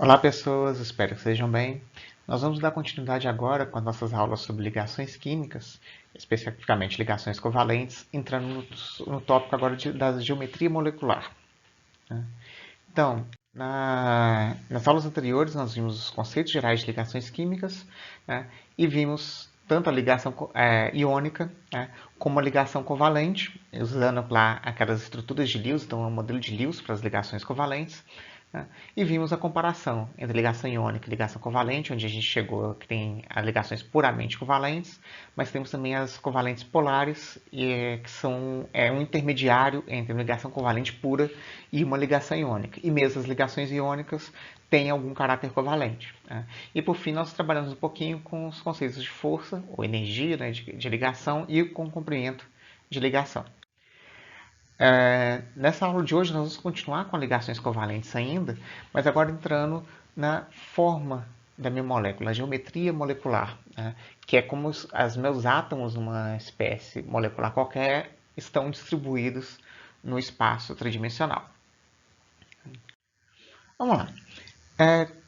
Olá pessoas, espero que estejam bem. Nós vamos dar continuidade agora com as nossas aulas sobre ligações químicas, especificamente ligações covalentes, entrando no tópico agora da geometria molecular. Então, nas aulas anteriores nós vimos os conceitos gerais de ligações químicas, né, e vimos tanto a ligação iônica, né, como a ligação covalente, usando lá aquelas estruturas de Lewis, então é um modelo de Lewis para as ligações covalentes. Né? E vimos a comparação entre ligação iônica e ligação covalente, onde a gente chegou que tem as ligações puramente covalentes, mas temos também as covalentes polares, que são um intermediário entre uma ligação covalente pura e uma ligação iônica. E mesmo as ligações iônicas têm algum caráter covalente. Né? E por fim, nós trabalhamos um pouquinho com os conceitos de força, ou energia, né, de ligação, e com o comprimento de ligação. Nessa aula de hoje nós vamos continuar com ligações covalentes ainda, mas agora entrando na forma da minha molécula, a geometria molecular, né? Que é como os meus átomos numa espécie molecular qualquer estão distribuídos no espaço tridimensional. Vamos lá.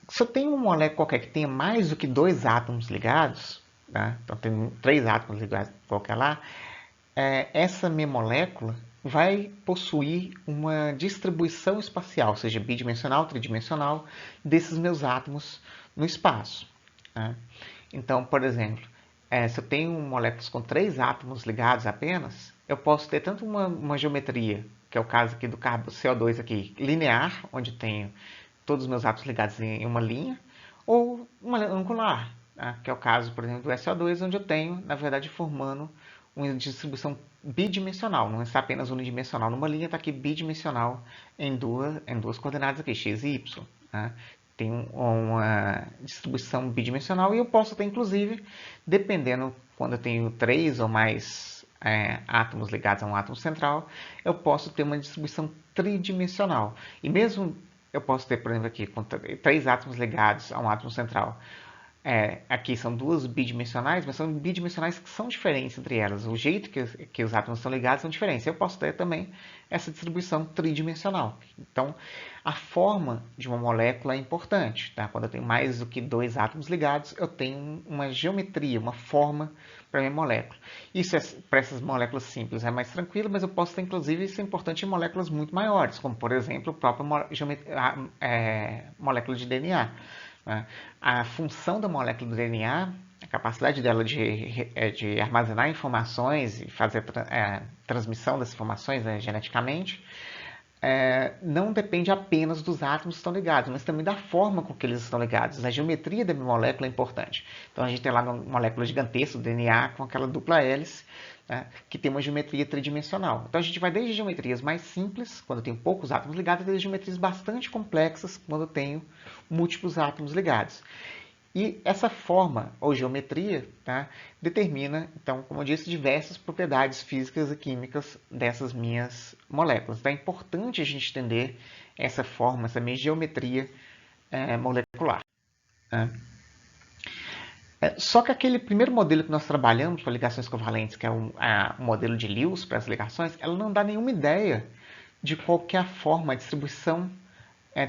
Se eu tenho uma molécula qualquer que tenha mais do que dois átomos ligados, né? Então tem três átomos ligados qualquer lá, essa minha molécula vai possuir uma distribuição espacial, seja bidimensional, tridimensional, desses meus átomos no espaço. Né? Então, por exemplo, se eu tenho moléculas com três átomos ligados apenas, eu posso ter tanto uma geometria, que é o caso aqui do CO2 aqui, linear, onde tenho todos os meus átomos ligados em uma linha, ou uma angular, né? Que é o caso, por exemplo, do SO2, onde eu tenho, na verdade, formando uma distribuição bidimensional, não está apenas unidimensional numa linha, está aqui bidimensional em duas coordenadas aqui, x e y. Né? Tem uma distribuição bidimensional e eu posso ter, inclusive, dependendo quando eu tenho três ou mais átomos ligados a um átomo central, eu posso ter uma distribuição tridimensional. E mesmo eu posso ter, por exemplo, aqui com três átomos ligados a um átomo central. Aqui são duas bidimensionais, mas são bidimensionais que são diferentes entre elas. O jeito que os átomos estão ligados são diferentes. Eu posso ter também essa distribuição tridimensional. Então, a forma de uma molécula é importante. Tá? Quando eu tenho mais do que dois átomos ligados, eu tenho uma geometria, uma forma para a minha molécula. Isso para essas moléculas simples é mais tranquilo, mas eu posso ter, inclusive, isso é importante em moléculas muito maiores, como, por exemplo, a própria molécula de DNA. A função da molécula do DNA, a capacidade dela de armazenar informações e fazer transmissão dessas informações geneticamente, não depende apenas dos átomos que estão ligados, mas também da forma com que eles estão ligados. A geometria da molécula é importante. Então a gente tem lá uma molécula gigantesca, o DNA, com aquela dupla hélice, né, que tem uma geometria tridimensional. Então a gente vai desde geometrias mais simples, quando eu tenho poucos átomos ligados, até geometrias bastante complexas, quando eu tenho múltiplos átomos ligados. E essa forma, ou geometria, tá, determina, então, como eu disse, diversas propriedades físicas e químicas dessas minhas moléculas. Então é importante a gente entender essa forma, essa minha geometria molecular. Né? Só que aquele primeiro modelo que nós trabalhamos para ligações covalentes, que é o modelo de Lewis para as ligações, ela não dá nenhuma ideia de qual é a forma, a distribuição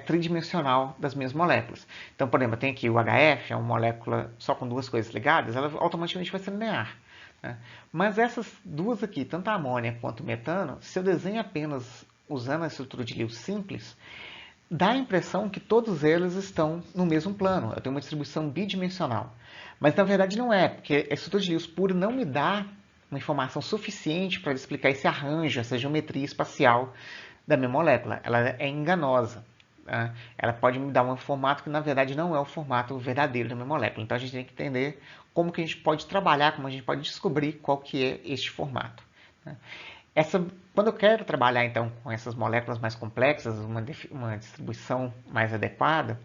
tridimensional das minhas moléculas. Então, por exemplo, eu tenho aqui o HF, é uma molécula só com duas coisas ligadas, ela automaticamente vai ser linear. Né? Mas essas duas aqui, tanto a amônia quanto o metano, se eu desenho apenas usando a estrutura de Lewis simples, dá a impressão que todos eles estão no mesmo plano. Eu tenho uma distribuição bidimensional. Mas na verdade não é, porque a estrutura de Lewis puro não me dá uma informação suficiente para explicar esse arranjo, essa geometria espacial da minha molécula. Ela é enganosa. Ela pode me dar um formato que na verdade não é o formato verdadeiro da minha molécula. Então a gente tem que entender como que a gente pode trabalhar, como a gente pode descobrir qual que é este formato. Quando eu quero trabalhar então com essas moléculas mais complexas, uma distribuição mais adequada,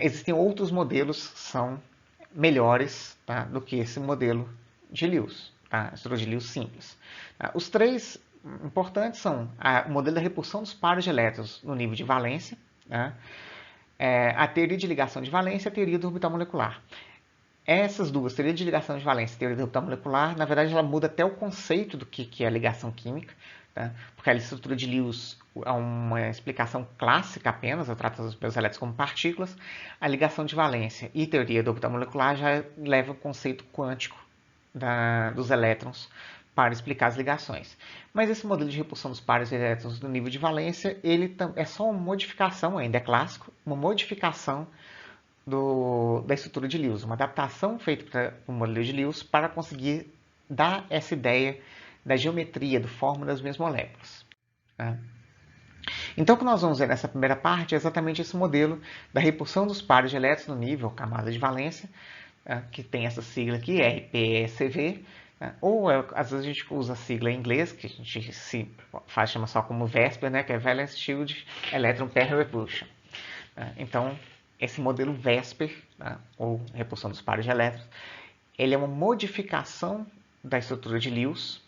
existem outros modelos que são melhores, tá, do que esse modelo de Lewis, tá, a estrutura de Lewis simples. Os três importantes são o modelo da repulsão dos pares de elétrons no nível de valência, né, a teoria de ligação de valência e a teoria do orbital molecular. Essas duas, teoria de ligação de valência e teoria do orbital molecular, na verdade ela muda até o conceito do que é ligação química. tá? Porque a estrutura de Lewis é uma explicação clássica apenas, eu trato os meus elétrons como partículas. A ligação de valência e teoria da orbital molecular já leva o conceito quântico dos elétrons para explicar as ligações. Mas esse modelo de repulsão dos pares de elétrons do nível de valência, ele é só uma modificação, ainda é clássico, uma modificação da estrutura de Lewis, uma adaptação feita para o modelo de Lewis para conseguir dar essa ideia da geometria, da forma das minhas moléculas. Tá? Então, o que nós vamos ver nessa primeira parte é exatamente esse modelo da repulsão dos pares de elétrons no nível camada de valência, que tem essa sigla aqui, RPECV, ou às vezes a gente usa a sigla em inglês, que a gente chama só como VESPER, né, que é Valence Shield Electron Pair Repulsion. Então, esse modelo VESPER, ou repulsão dos pares de elétrons, ele é uma modificação da estrutura de Lewis,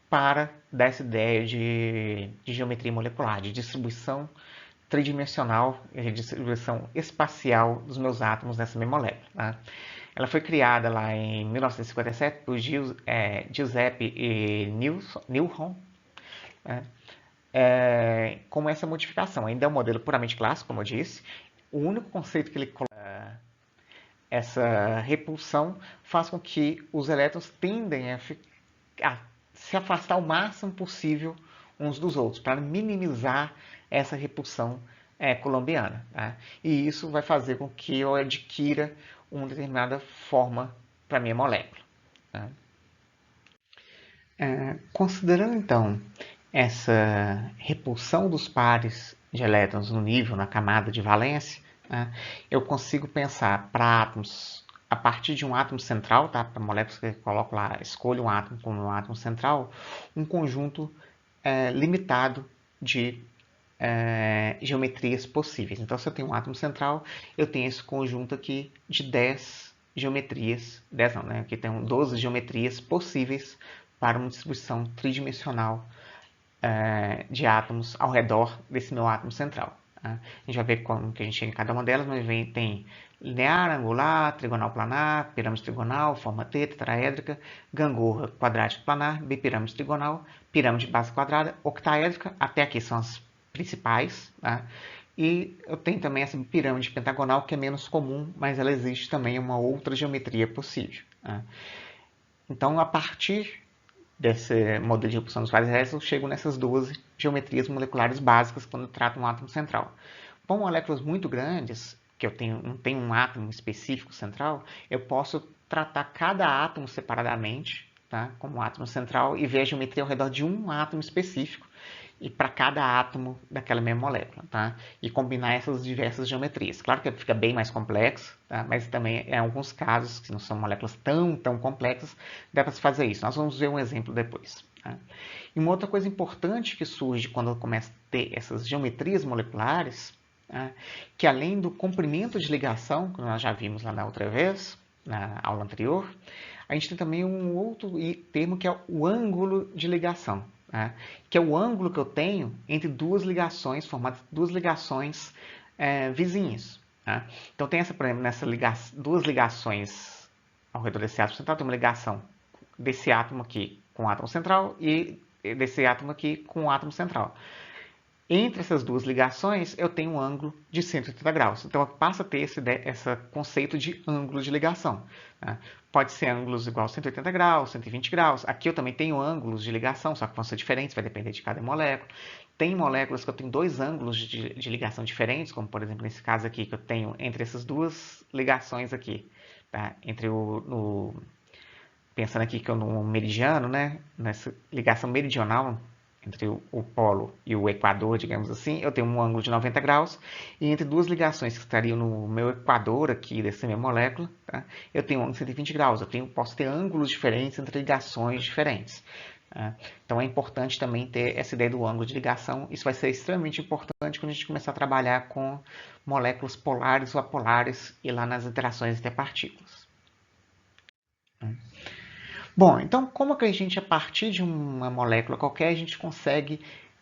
para dar essa ideia de geometria molecular, de distribuição tridimensional, de distribuição espacial dos meus átomos nessa minha molécula. Ela foi criada lá em 1957 por Giuseppe Newton, com essa modificação. Ainda é um modelo puramente clássico, como eu disse. O único conceito que ele coloca, essa repulsão, faz com que os elétrons tendem a se afastar o máximo possível uns dos outros, para minimizar essa repulsão coulombiana. Tá? E isso vai fazer com que eu adquira uma determinada forma para a minha molécula. Tá? Considerando, então, essa repulsão dos pares de elétrons no nível, na camada de valência, eu consigo pensar para átomos a partir de um átomo central, tá? Para moléculas que eu coloco lá, escolho um átomo como um átomo central, um conjunto limitado de geometrias possíveis. Então, se eu tenho um átomo central, eu tenho esse conjunto aqui de 10 geometrias, 10 não, né? Aqui tem 12 geometrias possíveis para uma distribuição tridimensional de átomos ao redor desse meu átomo central. Tá? A gente vai ver como que a gente chega em cada uma delas, mas tem linear, angular, trigonal planar, pirâmide trigonal, forma T, tetraédrica, gangorra quadrática planar, bipirâmide trigonal, pirâmide base quadrada, octaédrica, até aqui são as principais. Tá? E eu tenho também essa pirâmide pentagonal, que é menos comum, mas ela existe também uma outra geometria possível. Tá? Então, a partir desse modelo de repulsão dos pares elétrons, eu chego nessas 12 geometrias moleculares básicas quando eu trato um átomo central. Com moléculas muito grandes, que eu não tenho um átomo específico central, eu posso tratar cada átomo separadamente, tá? Como um átomo central, e ver a geometria ao redor de um átomo específico, e para cada átomo daquela mesma molécula, tá? E combinar essas diversas geometrias. Claro que fica bem mais complexo, tá? Mas também em alguns casos, que não são moléculas tão complexas, dá para se fazer isso. Nós vamos ver um exemplo depois. Tá? E uma outra coisa importante que surge quando eu começo a ter essas geometrias moleculares, tá? Que além do comprimento de ligação, que nós já vimos lá na outra vez, na aula anterior, a gente tem também um outro termo que é o ângulo de ligação. Tá? Que é o ângulo que eu tenho entre duas ligações, formadas duas ligações vizinhas. Tá? Então, tem por exemplo, duas ligações ao redor desse átomo central, tem uma ligação desse átomo aqui com o átomo central e desse átomo aqui com o átomo central. Entre essas duas ligações, eu tenho um ângulo de 180 graus. Então, eu passo a ter esse conceito de ângulo de ligação. Tá? Pode ser ângulos igual a 180 graus, 120 graus. Aqui eu também tenho ângulos de ligação, só que vão ser diferentes, vai depender de cada molécula. Tem moléculas que eu tenho dois ângulos de ligação diferentes, como por exemplo nesse caso aqui, que eu tenho entre essas duas ligações aqui. Tá? Pensando aqui que eu no meridiano, né? Nessa ligação meridional, entre o polo e o equador, digamos assim, eu tenho um ângulo de 90 graus, e entre duas ligações que estariam no meu equador aqui dessa minha molécula, tá? Eu tenho um ângulo de 120 graus, posso ter ângulos diferentes entre ligações diferentes. Tá? Então é importante também ter essa ideia do ângulo de ligação, isso vai ser extremamente importante quando a gente começar a trabalhar com moléculas polares ou apolares e lá nas interações entre partículas. Bom, então como que a gente, a partir de uma molécula qualquer, a gente consegue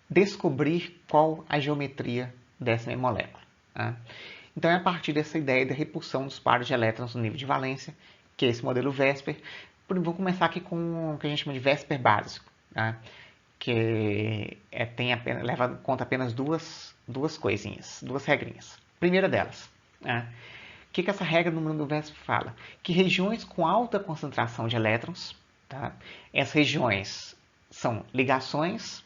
descobrir qual a geometria dessa molécula? Tá? Então é a partir dessa ideia da repulsão dos pares de elétrons no nível de valência, que é esse modelo VESPER. Vamos começar aqui com o que a gente chama de VESPER básico. Tá? que leva em conta apenas duas coisinhas, duas regrinhas. Primeira delas, o que essa regra número 1 do VESP fala? Que regiões com alta concentração de elétrons, tá? Essas regiões são ligações,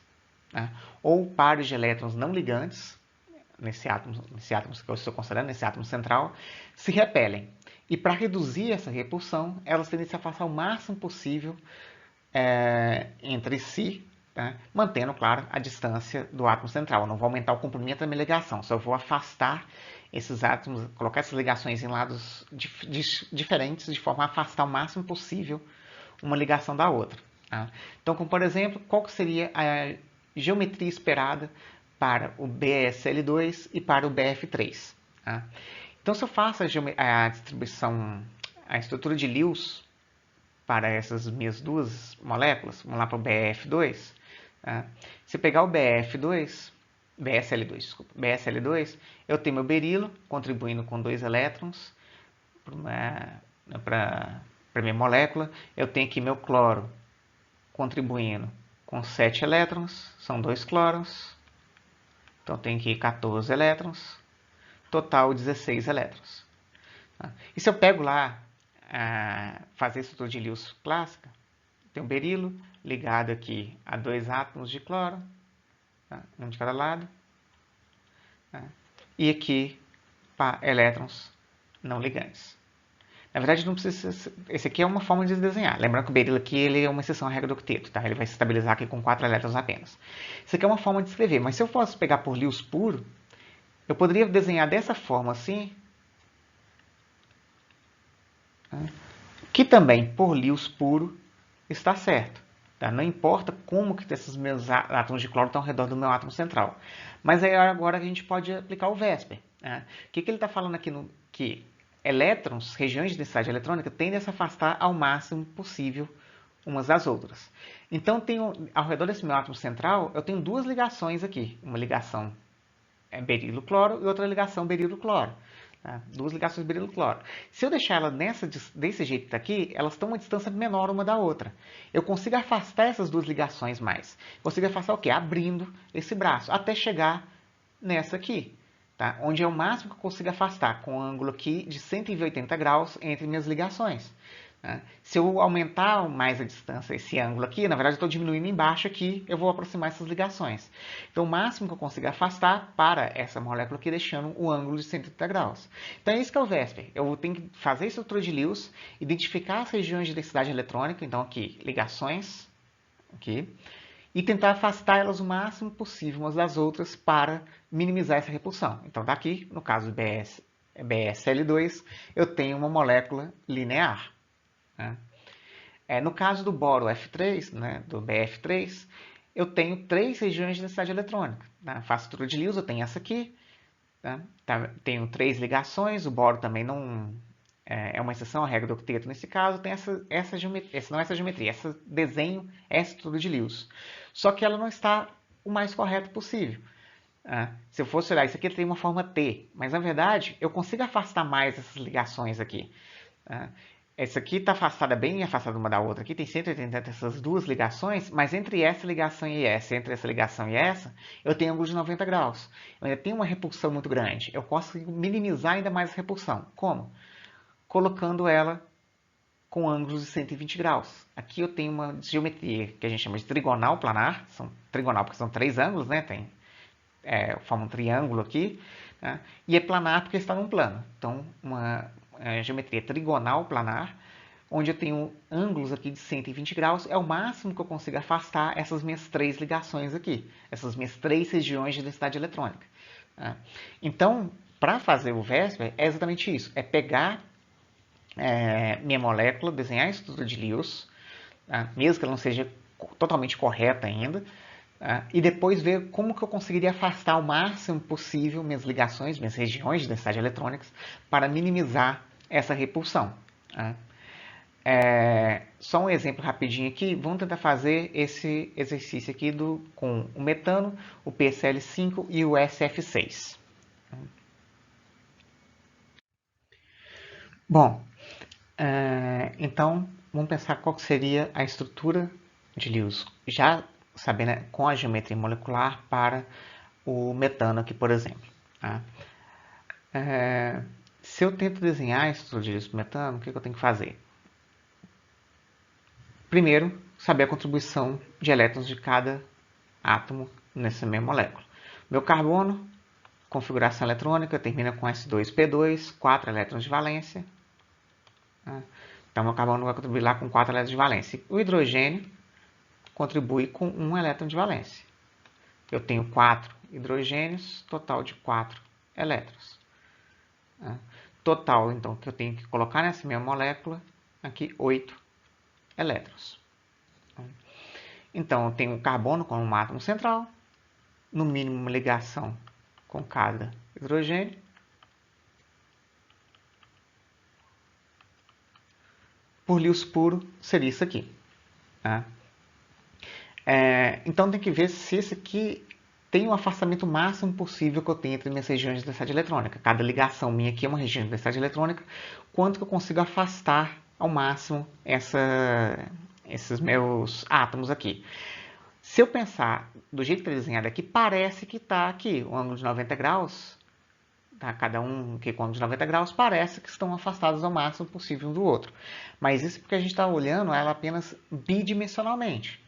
tá? Ou pares de elétrons não ligantes, nesse átomo que eu estou considerando, nesse átomo central, se repelem. E para reduzir essa repulsão, elas tendem a se afastar o máximo possível entre si, tá? Mantendo, claro, a distância do átomo central. Eu não vou aumentar o comprimento da minha ligação, só vou afastar esses átomos, colocar essas ligações em lados diferentes, de forma a afastar o máximo possível uma ligação da outra. Tá? Então, como por exemplo, qual que seria a geometria esperada para o BSL2 e para o BF3? Tá? Então, se eu faço a distribuição, a estrutura de Lewis para essas minhas duas moléculas, vamos lá para o BF2, tá? Se eu pegar o BSL2, eu tenho meu berilo contribuindo com 2 elétrons para a minha molécula. Eu tenho aqui meu cloro contribuindo com 7 elétrons, são 2 clorons. Então eu tenho aqui 14 elétrons, total 16 elétrons. E se eu pego lá, fazer a estrutura de Lewis clássica, tem um berilo ligado aqui a 2 átomos de cloro, tá? Um de cada lado, tá? E aqui elétrons não ligantes. Na verdade, não precisa. Esse aqui é uma forma de desenhar. Lembrando que o berilo aqui ele é uma exceção à regra do octeto, tá? Ele vai se estabilizar aqui com 4 elétrons apenas. Isso aqui é uma forma de escrever, mas se eu fosse pegar por Lewis puro, eu poderia desenhar dessa forma assim, que também por Lewis puro está certo. Tá? Não importa como que esses meus átomos de cloro estão ao redor do meu átomo central. Mas aí agora a gente pode aplicar o Vesper. Né? O que ele está falando aqui? Que elétrons, regiões de densidade eletrônica, tendem a se afastar ao máximo possível umas das outras. Então, ao redor desse meu átomo central, eu tenho duas ligações aqui. Uma ligação berilo-cloro e outra ligação berilo-cloro. Tá? Duas ligações berilo-cloro. Se eu deixar ela desse jeito daqui, elas estão a uma distância menor uma da outra. Eu consigo afastar essas duas ligações mais. Consigo afastar o quê? Abrindo esse braço, até chegar nessa aqui. Tá? Onde é o máximo que eu consigo afastar, com um ângulo aqui de 180 graus entre minhas ligações. Tá? Se eu aumentar mais a distância, esse ângulo aqui, na verdade eu estou diminuindo embaixo aqui, eu vou aproximar essas ligações. Então o máximo que eu consigo afastar para essa molécula aqui, deixando o ângulo de 180 graus. Então é isso que é o Vesper. Eu tenho que fazer a estrutura de Lewis, identificar as regiões de densidade eletrônica, então aqui, ligações, aqui, e tentar afastar elas o máximo possível umas das outras para minimizar essa repulsão. Então daqui, no caso do BSL2, eu tenho uma molécula linear. Né? No caso do boro F3, né, do BF3, eu tenho 3 regiões de densidade eletrônica. Né? Faço estrutura de Lewis, eu tenho essa aqui. Tá? Tenho 3 ligações, o boro também não é uma exceção à regra do octeto nesse caso, tem essa geometria, não essa geometria, esse desenho, essa estrutura de Lewis. Só que ela não está o mais correto possível. Se eu fosse olhar, isso aqui tem uma forma T, mas na verdade eu consigo afastar mais essas ligações aqui. Essa aqui está afastada, bem afastada uma da outra. Aqui tem 180 dessas duas ligações, mas entre essa ligação e essa, eu tenho ângulo de 90 graus. Eu ainda tenho uma repulsão muito grande. Eu consigo minimizar ainda mais a repulsão. Como? Colocando ela com ângulos de 120 graus. Aqui eu tenho uma geometria que a gente chama de trigonal planar. Trigonal porque são 3 ângulos, né? Forma um triângulo aqui. Né? E é planar porque está num plano. Então, uma geometria trigonal planar, onde eu tenho ângulos aqui de 120 graus, é o máximo que eu consigo afastar essas minhas 3 ligações aqui, essas minhas 3 regiões de densidade eletrônica. Então, para fazer o Vesper, é exatamente isso, é pegar minha molécula, desenhar a estrutura de Lewis, mesmo que ela não seja totalmente correta ainda, e depois ver como que eu conseguiria afastar o máximo possível minhas ligações, minhas regiões de densidade eletrônicas, para minimizar essa repulsão. Só um exemplo rapidinho aqui, vamos tentar fazer esse exercício aqui com o metano, o PCl5 e o SF6. Bom, então vamos pensar qual seria a estrutura de Lewis, já sabendo com a geometria molecular para o metano aqui, por exemplo. Tá? Se eu tento desenhar a estrutura de lisco metano, o que eu tenho que fazer? Primeiro, saber a contribuição de elétrons de cada átomo nessa mesma molécula. Meu carbono, configuração eletrônica, termina com S2P2, 4 elétrons de valência. Então, meu carbono vai contribuir lá com 4 elétrons de valência. O hidrogênio contribui com 1 elétron de valência. Eu tenho 4 hidrogênios, total de 4 elétrons. Total, então, que eu tenho que colocar nessa minha molécula, aqui 8 elétrons. Então, eu tenho o carbono como um átomo central, no mínimo uma ligação com cada hidrogênio. Por Lewis puro, seria isso aqui. Tá? Então, tem que ver se esse aqui tem o afastamento máximo possível que eu tenho entre minhas regiões de densidade eletrônica. Cada ligação minha aqui é uma região de densidade eletrônica. Quanto que eu consigo afastar ao máximo esses meus átomos aqui. Se eu pensar do jeito que está desenhado aqui, parece que está aqui o ângulo de 90 graus. Tá? Cada um aqui com ângulo de 90 graus parece que estão afastados ao máximo possível um do outro. Mas isso porque a gente está olhando ela apenas bidimensionalmente.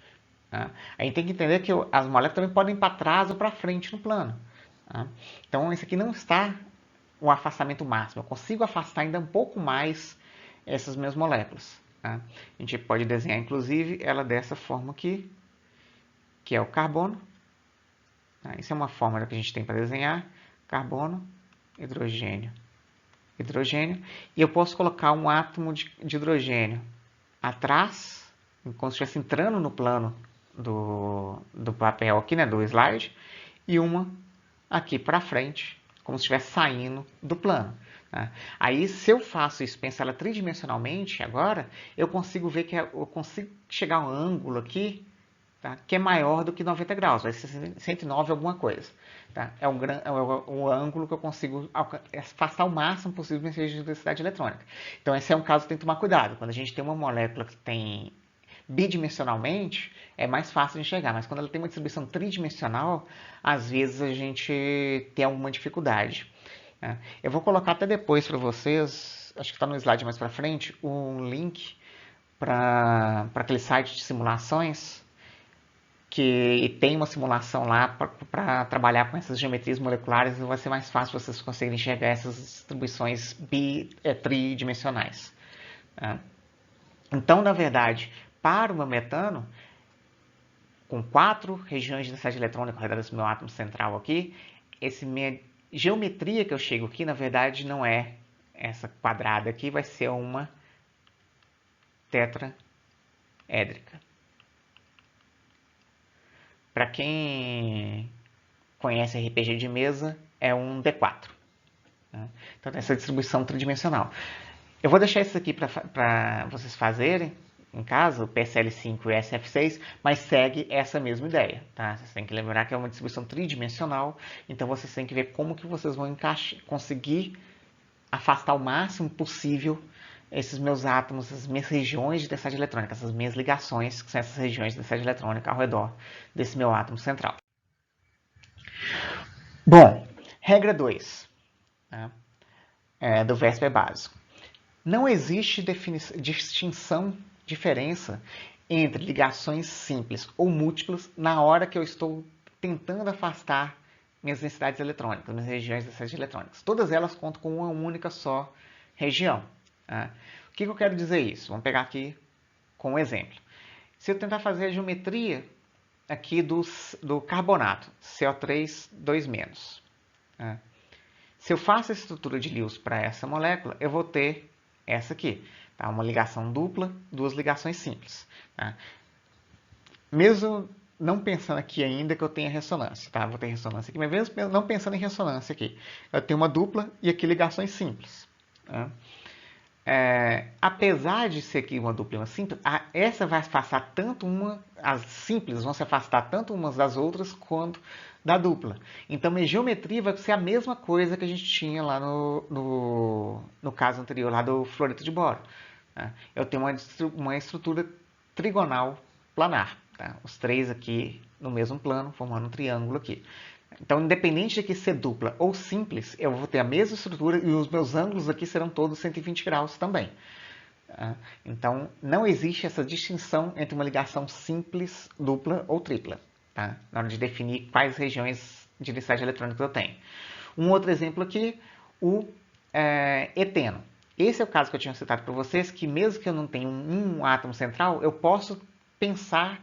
Tá? A gente tem que entender que as moléculas também podem ir para trás ou para frente no plano. Tá? Então, esse aqui não está o afastamento máximo. Eu consigo afastar ainda um pouco mais essas minhas moléculas. Tá? A gente pode desenhar, inclusive, ela dessa forma aqui, que é o carbono. Tá? Isso é uma fórmula que a gente tem para desenhar. Carbono, hidrogênio, hidrogênio. E eu posso colocar um átomo de hidrogênio atrás, como se estivesse entrando no plano do papel aqui, né, do slide, e uma aqui para frente, como se estivesse saindo do plano. Tá? Aí, se eu faço isso, pensar ela tridimensionalmente agora, eu consigo ver que eu consigo chegar a um ângulo aqui, tá, que é maior do que 90 graus, vai ser 109 alguma coisa. Tá? É o ângulo que eu consigo afastar o máximo possível minha região de densidade eletrônica. Então, esse é um caso que tem que tomar cuidado. Quando a gente tem uma molécula que tem bidimensionalmente, é mais fácil de enxergar, mas quando ela tem uma distribuição tridimensional, às vezes a gente tem alguma dificuldade. Né? Eu vou colocar até depois para vocês, acho que está no slide mais para frente, um link para aquele site de simulações, que tem uma simulação lá para trabalhar com essas geometrias moleculares, e vai ser mais fácil vocês conseguirem enxergar essas distribuições tridimensionais. Tá? Então, na verdade, para o meu metano, com 4 regiões de densidade eletrônica ao redor desse meu átomo central aqui, essa minha geometria que eu chego aqui, na verdade, não é essa quadrada aqui, vai ser uma tetraédrica. Para quem conhece RPG de mesa, é um D4. Né? Então, tem essa distribuição tridimensional. Eu vou deixar isso aqui para vocês fazerem em casa, o PSL5 e o SF6, mas segue essa mesma ideia. Tá? Vocês têm que lembrar que é uma distribuição tridimensional, então vocês têm que ver como que vocês vão conseguir afastar o máximo possível esses meus átomos, essas minhas regiões de densidade eletrônica, essas minhas ligações, que são essas regiões de densidade eletrônica ao redor desse meu átomo central. Bom, regra 2, tá? Do VSEP básico. Não existe distinção, diferença entre ligações simples ou múltiplas na hora que eu estou tentando afastar minhas densidades eletrônicas, minhas regiões de densidades eletrônicas. Todas elas contam com uma única só região. Tá? O que eu quero dizer isso? Vamos pegar aqui com um exemplo. Se eu tentar fazer a geometria aqui do carbonato, CO3 2-. Tá? Se eu faço a estrutura de Lewis para essa molécula, eu vou ter essa aqui. Tá? Uma ligação dupla, duas ligações simples. Tá? Mesmo não pensando aqui ainda que eu tenha ressonância. Tá? Vou ter ressonância aqui, mas mesmo não pensando em ressonância aqui. Eu tenho uma dupla e aqui ligações simples. Tá? Apesar de ser aqui uma dupla e uma simples, essa vai afastar tanto as simples vão se afastar tanto umas das outras quanto da dupla. Então, a geometria vai ser a mesma coisa que a gente tinha lá no caso anterior, lá do fluoreto de boro. Tá? Eu tenho uma estrutura trigonal planar. Tá? Os três aqui no mesmo plano, formando um triângulo aqui. Então, independente de aqui ser dupla ou simples, eu vou ter a mesma estrutura e os meus ângulos aqui serão todos 120 graus também. Então, não existe essa distinção entre uma ligação simples, dupla ou tripla, tá? Na hora de definir quais regiões de densidade eletrônica eu tenho. Um outro exemplo aqui, o eteno. Esse é o caso que eu tinha citado para vocês, que mesmo que eu não tenha um átomo central, eu posso pensar,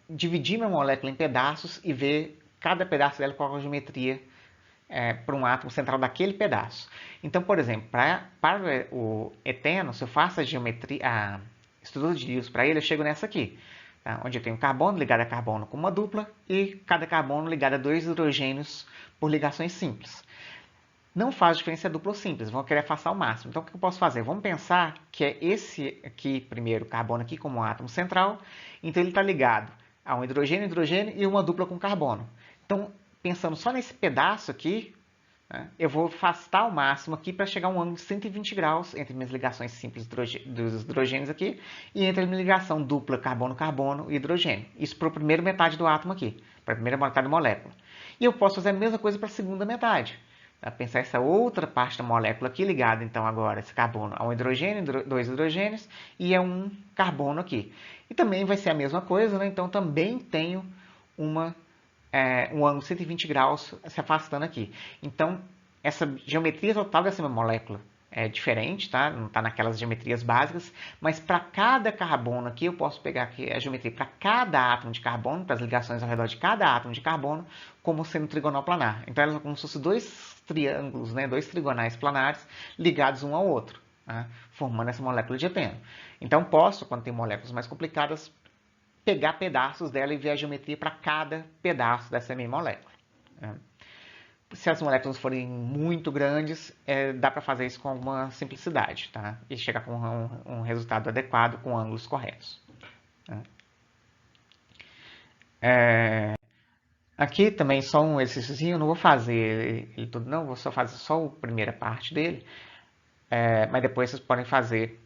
dividir minha molécula em pedaços e ver cada pedaço dela com a geometria para um átomo central daquele pedaço. Então, por exemplo, para o eteno, se eu faço a estrutura de Lewis para ele, eu chego nessa aqui, tá? Onde eu tenho carbono ligado a carbono com uma dupla e cada carbono ligado a 2 hidrogênios por ligações simples. Não faz diferença dupla ou simples, vou querer afastar ao máximo. Então, o que eu posso fazer? Vamos pensar que é esse aqui, primeiro, carbono aqui como um átomo central. Então, ele está ligado a um hidrogênio, hidrogênio e uma dupla com carbono. Então, pensando só nesse pedaço aqui, né, eu vou afastar ao máximo aqui para chegar a um ângulo de 120 graus entre minhas ligações simples dos hidrogênios aqui e entre a minha ligação dupla carbono-carbono e hidrogênio. Isso para a primeira metade do átomo aqui, para a primeira metade da molécula. E eu posso fazer a mesma coisa para a segunda metade. Pensar essa outra parte da molécula aqui ligada, então, agora, esse carbono a um hidrogênio, 2 hidrogênios e a um carbono aqui. E também vai ser a mesma coisa, né? Então, também tenho um ângulo de 120 graus se afastando aqui. Então, essa geometria total dessa molécula é diferente, tá? Não está naquelas geometrias básicas, mas para cada carbono aqui, eu posso pegar aqui a geometria para cada átomo de carbono, para as ligações ao redor de cada átomo de carbono, como sendo trigonal planar. Então, elas são como se fossem dois triângulos, né? Dois trigonais planares ligados um ao outro, né? Formando essa molécula de eteno. Então, posso, quando tem moléculas mais complicadas, pegar pedaços dela e ver a geometria para cada pedaço dessa mesma molécula. Se as moléculas forem muito grandes, dá para fazer isso com alguma simplicidade, tá? E chegar com um resultado adequado com ângulos corretos. Aqui também só um exercício, não vou fazer ele tudo não, vou só fazer só a primeira parte dele, mas depois vocês podem fazer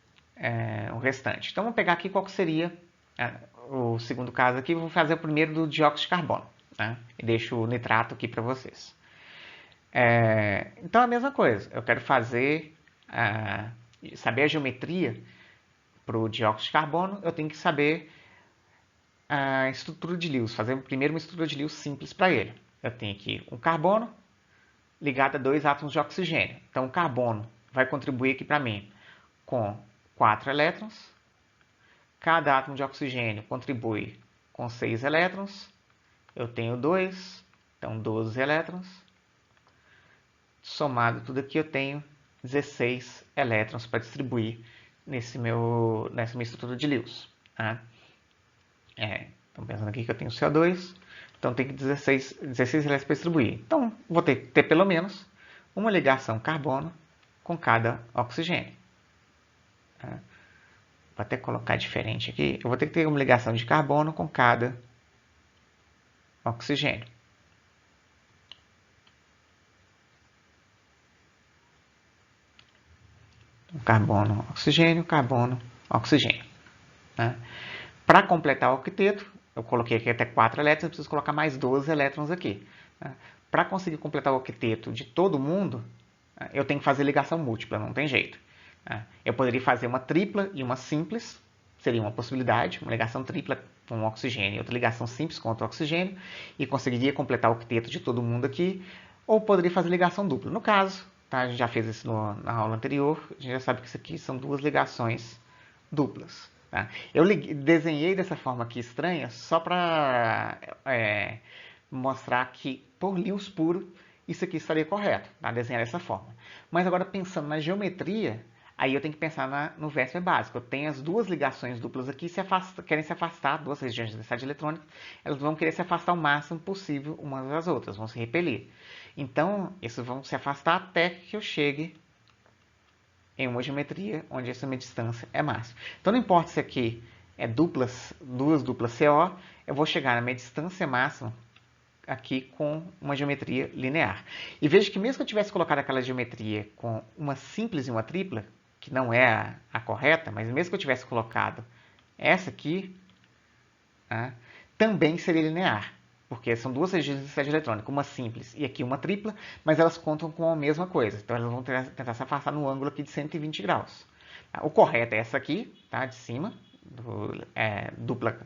o restante. Então vamos pegar aqui qual que seria o segundo caso aqui, vou fazer o primeiro do dióxido de carbono, né? E deixo o nitrato aqui para vocês. Então, a mesma coisa. Eu quero saber a geometria para o dióxido de carbono, eu tenho que saber a estrutura de Lewis. Fazer primeiro uma estrutura de Lewis simples para ele. Eu tenho aqui um carbono ligado a 2 átomos de oxigênio. Então, o carbono vai contribuir aqui para mim com 4 elétrons. Cada átomo de oxigênio contribui com 6 elétrons. Eu tenho 2, então 12 elétrons. Somado tudo aqui, eu tenho 16 elétrons para distribuir nessa minha estrutura de Lewis. Tá? Então, pensando aqui que eu tenho CO2, então tem que 16 elétrons para distribuir. Então, vou ter que ter pelo menos uma ligação carbono com cada oxigênio. Tá? Vou até colocar diferente aqui. Eu vou ter que ter uma ligação de carbono com cada oxigênio. Carbono, oxigênio, carbono, oxigênio. Né? Para completar o octeto, eu coloquei aqui até 4 elétrons, eu preciso colocar mais 12 elétrons aqui. Né? Para conseguir completar o octeto de todo mundo, eu tenho que fazer ligação múltipla, não tem jeito. Eu poderia fazer uma tripla e uma simples, seria uma possibilidade, uma ligação tripla com oxigênio e outra ligação simples com outro oxigênio, e conseguiria completar o octeto de todo mundo aqui, ou poderia fazer ligação dupla. No caso, tá, a gente já fez isso na aula anterior, a gente já sabe que isso aqui são duas ligações duplas. Tá? Eu desenhei dessa forma aqui estranha, só para mostrar que por Lewis puro, isso aqui estaria correto, tá? Desenhar dessa forma. Mas agora pensando na geometria, aí eu tenho que pensar no Vésper básico. Eu tenho as duas ligações duplas aqui, querem se afastar, duas regiões de densidade eletrônica, elas vão querer se afastar o máximo possível umas das outras, vão se repelir. Então, esses vão se afastar até que eu chegue em uma geometria onde essa minha distância é máxima. Então, não importa se aqui é duas duplas CO, eu vou chegar na minha distância máxima aqui com uma geometria linear. E veja que mesmo que eu tivesse colocado aquela geometria com uma simples e uma tripla, que não é a correta, mas mesmo que eu tivesse colocado essa aqui, também seria linear, porque são duas regiões de densidade eletrônica, uma simples e aqui uma tripla, mas elas contam com a mesma coisa. Então elas vão tentar se afastar no ângulo aqui de 120 graus. O correto é essa aqui, tá? De cima, dupla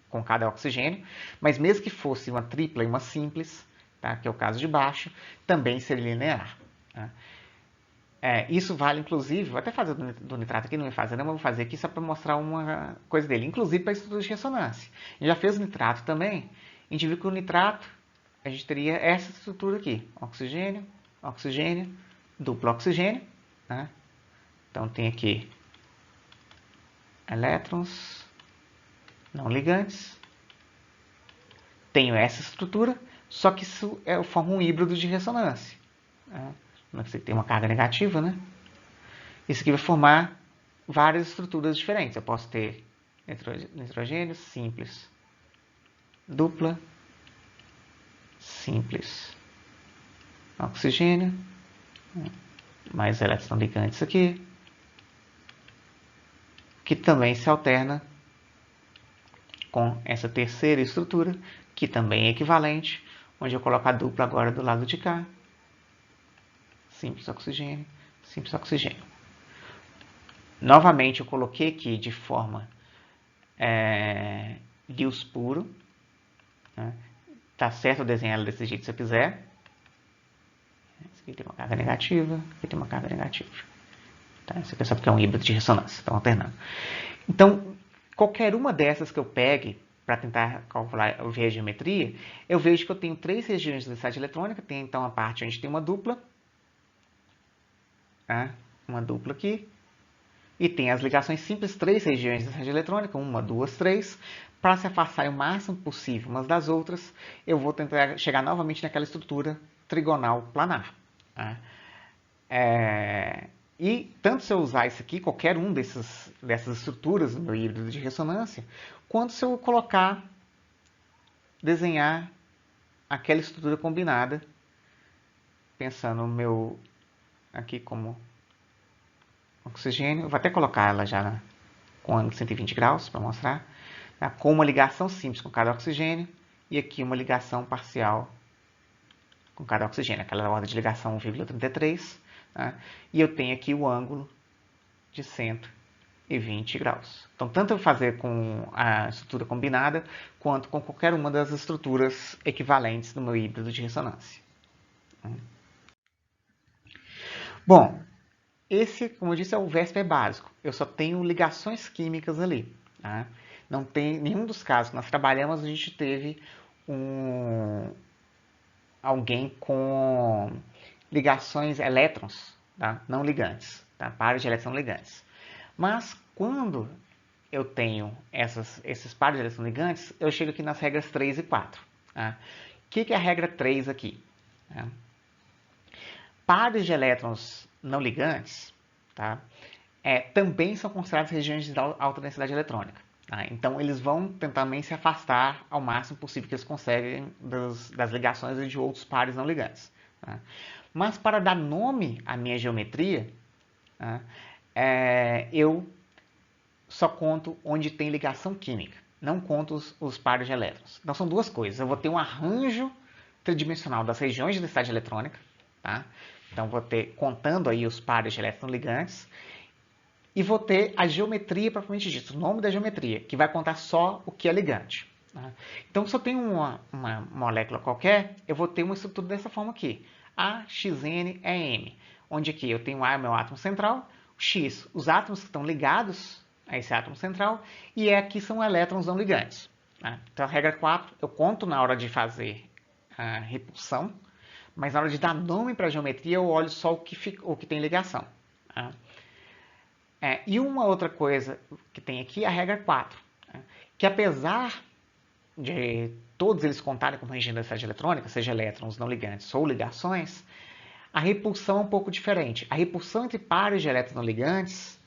com cada oxigênio, mas mesmo que fosse uma tripla e uma simples, tá? Que é o caso de baixo, também seria linear. Tá? Isso vale, inclusive, vou até fazer do nitrato aqui, não vou fazer, não, vou fazer aqui só para mostrar uma coisa dele, inclusive para estudos de ressonância. A gente já fez o nitrato também, a gente viu que o nitrato, a gente teria essa estrutura aqui, oxigênio, oxigênio, duplo oxigênio, né? Então tem aqui elétrons não ligantes, tenho essa estrutura, só que isso forma um híbrido de ressonância. Né? Você tem uma carga negativa, né? Isso aqui vai formar várias estruturas diferentes. Eu posso ter nitrogênio simples, dupla, simples, oxigênio, mais elétrons não ligantes aqui, que também se alterna com essa terceira estrutura, que também é equivalente, onde eu coloco a dupla agora do lado de cá. Simples oxigênio, simples oxigênio. Novamente eu coloquei aqui de forma Lewis puro. Né? Tá certo desenhar ela desse jeito se eu quiser. Esse aqui tem uma carga negativa, aqui tem uma carga negativa. Tá? Isso aqui é só porque é um híbrido de ressonância, estão alternando. Então, qualquer uma dessas que eu pegue para tentar calcular a geometria, eu vejo que eu tenho três regiões de densidade eletrônica. Tem então a parte onde tem uma dupla, tá? Uma dupla aqui, e tem as ligações simples, três regiões de densidade eletrônica, uma, duas, três. Para se afastar o máximo possível umas das outras, eu vou tentar chegar novamente naquela estrutura trigonal planar. Tá? E tanto se eu usar isso aqui, qualquer um dessas estruturas no meu híbrido de ressonância, quanto se eu desenhar aquela estrutura combinada, pensando no meu aqui como oxigênio. Eu vou até colocar ela já com ângulo de 120 graus para mostrar. Tá? Com uma ligação simples com cada oxigênio e aqui uma ligação parcial com cada oxigênio. Aquela ordem de ligação 1,33. Tá? E eu tenho aqui o ângulo de 120 graus. Então, tanto eu fazer com a estrutura combinada, quanto com qualquer uma das estruturas equivalentes do meu híbrido de ressonância. Bom, esse, como eu disse, é o VESP básico. Eu só tenho ligações químicas ali. Tá? Não tem nenhum dos casos que nós trabalhamos, a gente teve alguém com ligações elétrons, tá? Não ligantes, tá? Pares de elétrons não ligantes. Mas quando eu tenho esses pares de elétrons ligantes, eu chego aqui nas regras 3 e 4. Tá? O que é a regra 3 aqui? Tá? Pares de elétrons não ligantes, tá? Também são considerados regiões de alta densidade eletrônica. Tá? Então, eles vão tentar também se afastar ao máximo possível que eles conseguem das ligações de outros pares não ligantes. Tá? Mas, para dar nome à minha geometria, tá? Eu só conto onde tem ligação química. Não conto os pares de elétrons. Então, são duas coisas. Eu vou ter um arranjo tridimensional das regiões de densidade eletrônica. Tá? Então, vou ter, contando aí os pares de elétrons ligantes, e vou ter a geometria propriamente dita, o nome da geometria, que vai contar só o que é ligante. Tá? Então, se eu tenho uma molécula qualquer, eu vou ter uma estrutura dessa forma aqui. A, XN, EM. Onde aqui eu tenho A é o meu átomo central, X, os átomos que estão ligados a esse átomo central, e aqui são elétrons não ligantes. Tá? Então, a regra 4, eu conto na hora de fazer a repulsão, mas na hora de dar nome para a geometria, eu olho só o que tem ligação. Tá? E uma outra coisa que tem aqui é a regra 4, que apesar de todos eles contarem como região de densidade eletrônica, seja elétrons não ligantes ou ligações, a repulsão é um pouco diferente. A repulsão entre pares de elétrons não ligantes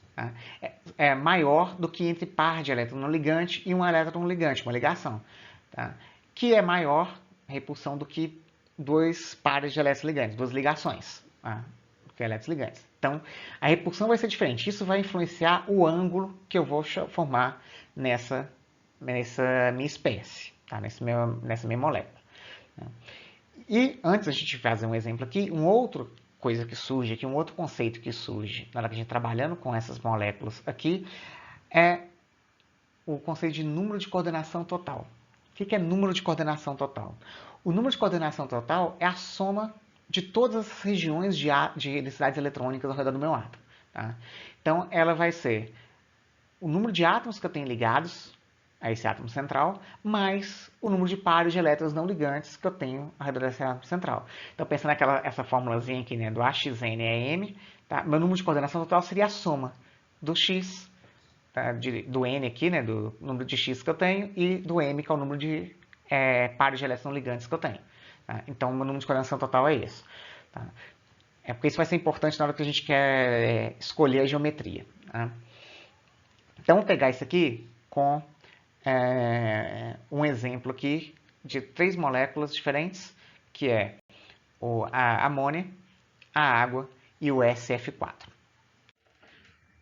é maior do que entre par de elétron não ligante e um elétron não ligante, uma ligação. Tá? Que é maior a repulsão do que dois pares de elétrons ligantes, duas ligações. Tá? Que elétrons ligantes. Então, a repulsão vai ser diferente. Isso vai influenciar o ângulo que eu vou formar nessa minha espécie. tá? Nessa minha molécula. E antes a gente fazer um exemplo aqui, um outro coisa que surge aqui, um outro conceito que surge na hora que a gente trabalhando com essas moléculas aqui, é o conceito de número de coordenação total. O que é número de coordenação total? O número de coordenação total é a soma de todas as regiões de densidades eletrônicas ao redor do meu átomo. Tá? Então, ela vai ser o número de átomos que eu tenho ligados a esse átomo central, mais o número de pares de elétrons não ligantes que eu tenho ao redor desse átomo central. Então, pensando essa formulazinha aqui, né, do AXN é M, tá? Meu número de coordenação total seria a soma do X, tá? Do N aqui, né, do número de X que eu tenho, e do M, que é o número de pares de elétrons não ligantes que eu tenho. Tá? Então, meu número de coordenação total é esse. Tá? É porque isso vai ser importante na hora que a gente quer escolher a geometria. Tá? Então, vou pegar isso aqui com um exemplo aqui de 3 moléculas diferentes, que é a amônia, a água e o SF4.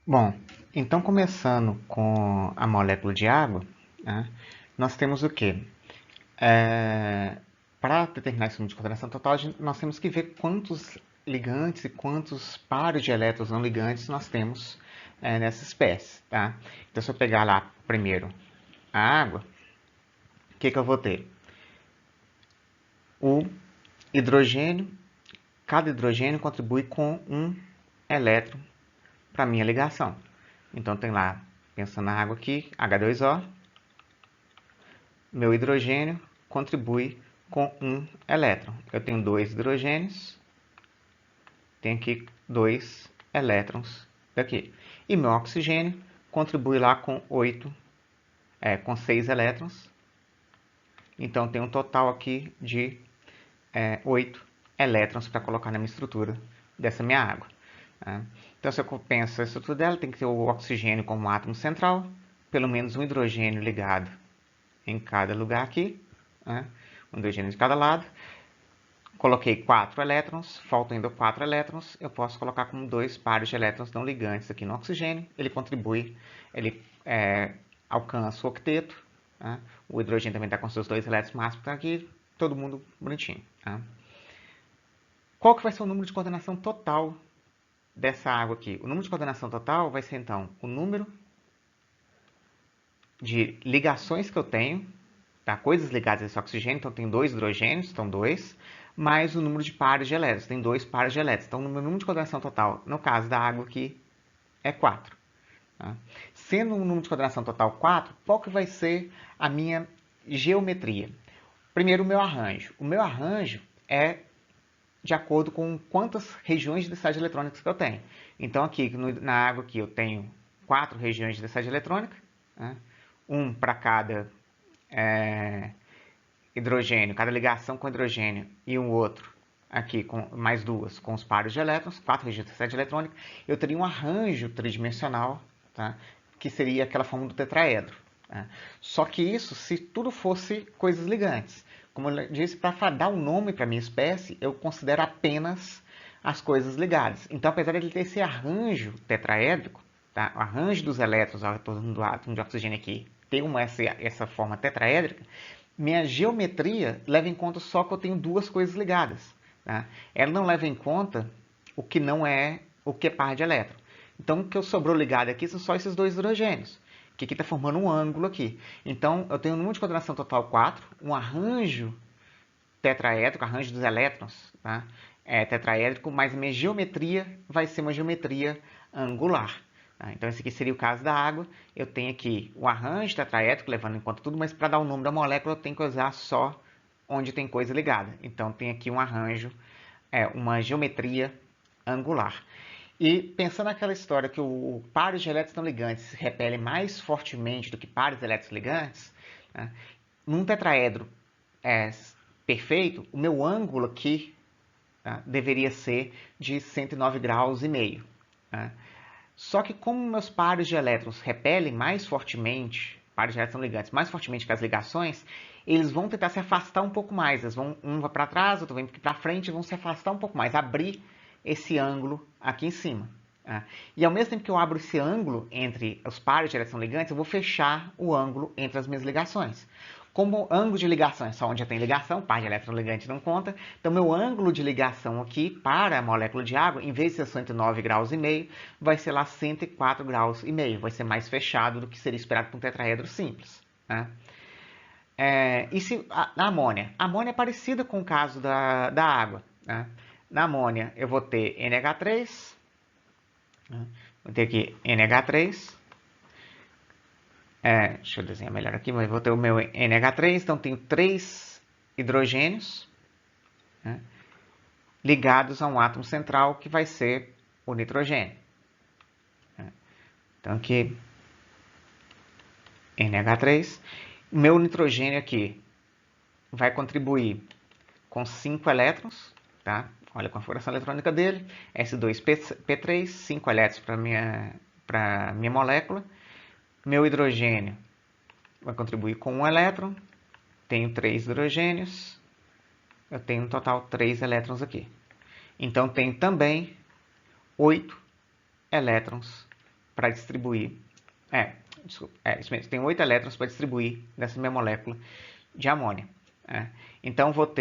Bom, então começando com a molécula de água, né, nós temos o quê? Para determinar esse número de coordenação total, nós temos que ver quantos ligantes e quantos pares de elétrons não ligantes nós temos nessa espécie. Tá? Então, se eu pegar lá primeiro a água, o que eu vou ter? O hidrogênio, cada hidrogênio contribui com um elétron para a minha ligação. Então, tem lá, pensando na água aqui, H2O, meu hidrogênio contribui com um elétron. Eu tenho 2 hidrogênios, tenho aqui 2 elétrons daqui. E meu oxigênio contribui lá com 6 elétrons. Então, tem um total aqui de 8 elétrons para colocar na minha estrutura dessa minha água. Então, se eu penso a estrutura dela, tem que ter o oxigênio como átomo central, pelo menos um hidrogênio ligado em cada lugar aqui, um hidrogênio de cada lado. Coloquei 4 elétrons, faltam ainda 4 elétrons, eu posso colocar como 2 pares de elétrons não ligantes aqui no oxigênio, ele contribui, ele alcança o octeto, o hidrogênio também está com seus 2 elétrons máximos, está aqui, todo mundo bonitinho. Qual que vai ser o número de coordenação total dessa água aqui? O número de coordenação total vai ser, então, o número de ligações que eu tenho, tá? Coisas ligadas a esse oxigênio, então tem 2 hidrogênios, então 2, mais o número de pares de elétrons, tem 2 pares de elétrons. Então, o meu número de coordenação total, no caso da água aqui, é 4. Tá? Sendo um número de coordenação total 4, qual que vai ser a minha geometria? Primeiro, o meu arranjo. O meu arranjo é de acordo com quantas regiões de densidade eletrônica que eu tenho. Então, aqui na água aqui, eu tenho 4 regiões de densidade eletrônica, um para cada hidrogênio, cada ligação com hidrogênio, e um outro aqui com mais 2 com os pares de elétrons, 4 regiões de densidade eletrônica, eu teria um arranjo tridimensional, tá? Que seria aquela forma do tetraedro. Tá? Só que isso se tudo fosse coisas ligantes. Como eu disse, para dar um nome para a minha espécie, eu considero apenas as coisas ligadas. Então, apesar de ele ter esse arranjo tetraédrico, tá? O arranjo dos elétrons ao retorno do átomo de oxigênio aqui ter essa forma tetraédrica, minha geometria leva em conta só que eu tenho 2 coisas ligadas. Tá? Ela não leva em conta o que não é o que é par de elétron. Então, o que eu sobrou ligado aqui são só esses 2 hidrogênios, que aqui está formando um ângulo aqui. Então, eu tenho um número de coordenação total 4, um arranjo tetraédrico, arranjo dos elétrons, tá? Tetraédrico, mas a minha geometria vai ser uma geometria angular. Tá? Então, esse aqui seria o caso da água. Eu tenho aqui o arranjo tetraédrico, levando em conta tudo, mas para dar o nome da molécula, eu tenho que usar só onde tem coisa ligada. Então, tem aqui um arranjo, uma geometria angular. E pensando naquela história que o pares de elétrons não ligantes se repelem mais fortemente do que pares de elétrons ligantes, né? Num tetraedro perfeito, o meu ângulo aqui, tá, deveria ser de 109 graus e meio. Tá? Só que como meus pares de elétrons repelem mais fortemente, pares de elétrons não ligantes mais fortemente que as ligações, eles vão tentar se afastar um pouco mais. Um vai para trás, outro vem para frente, e vão se afastar um pouco mais, abrir esse ângulo aqui em cima. E ao mesmo tempo que eu abro esse ângulo entre os pares de elétrons ligantes, eu vou fechar o ângulo entre as minhas ligações. Como ângulo de ligação é só onde tem ligação, par de elétron ligante não conta, então meu ângulo de ligação aqui para a molécula de água, em vez de ser 109 graus e meio, vai ser lá 104 graus e meio, vai ser mais fechado do que seria esperado para um tetraedro simples. Né? E se na amônia? A amônia é parecida com o caso da água. Né? Na amônia eu vou ter NH3, né? Vou ter aqui NH3, deixa eu desenhar melhor aqui, mas vou ter o meu NH3, então tenho 3 hidrogênios, né, ligados a um átomo central que vai ser o nitrogênio. Então aqui, NH3. O meu nitrogênio aqui vai contribuir com 5 elétrons, tá? Olha a configuração eletrônica dele, S2P3, 5 elétrons para minha molécula. Meu hidrogênio vai contribuir com 1 elétron, tenho 3 hidrogênios, eu tenho um total 3 elétrons aqui. Então, tenho também 8 elétrons para distribuir. Isso mesmo, tem 8 elétrons para distribuir nessa minha molécula de amônia. Então, vou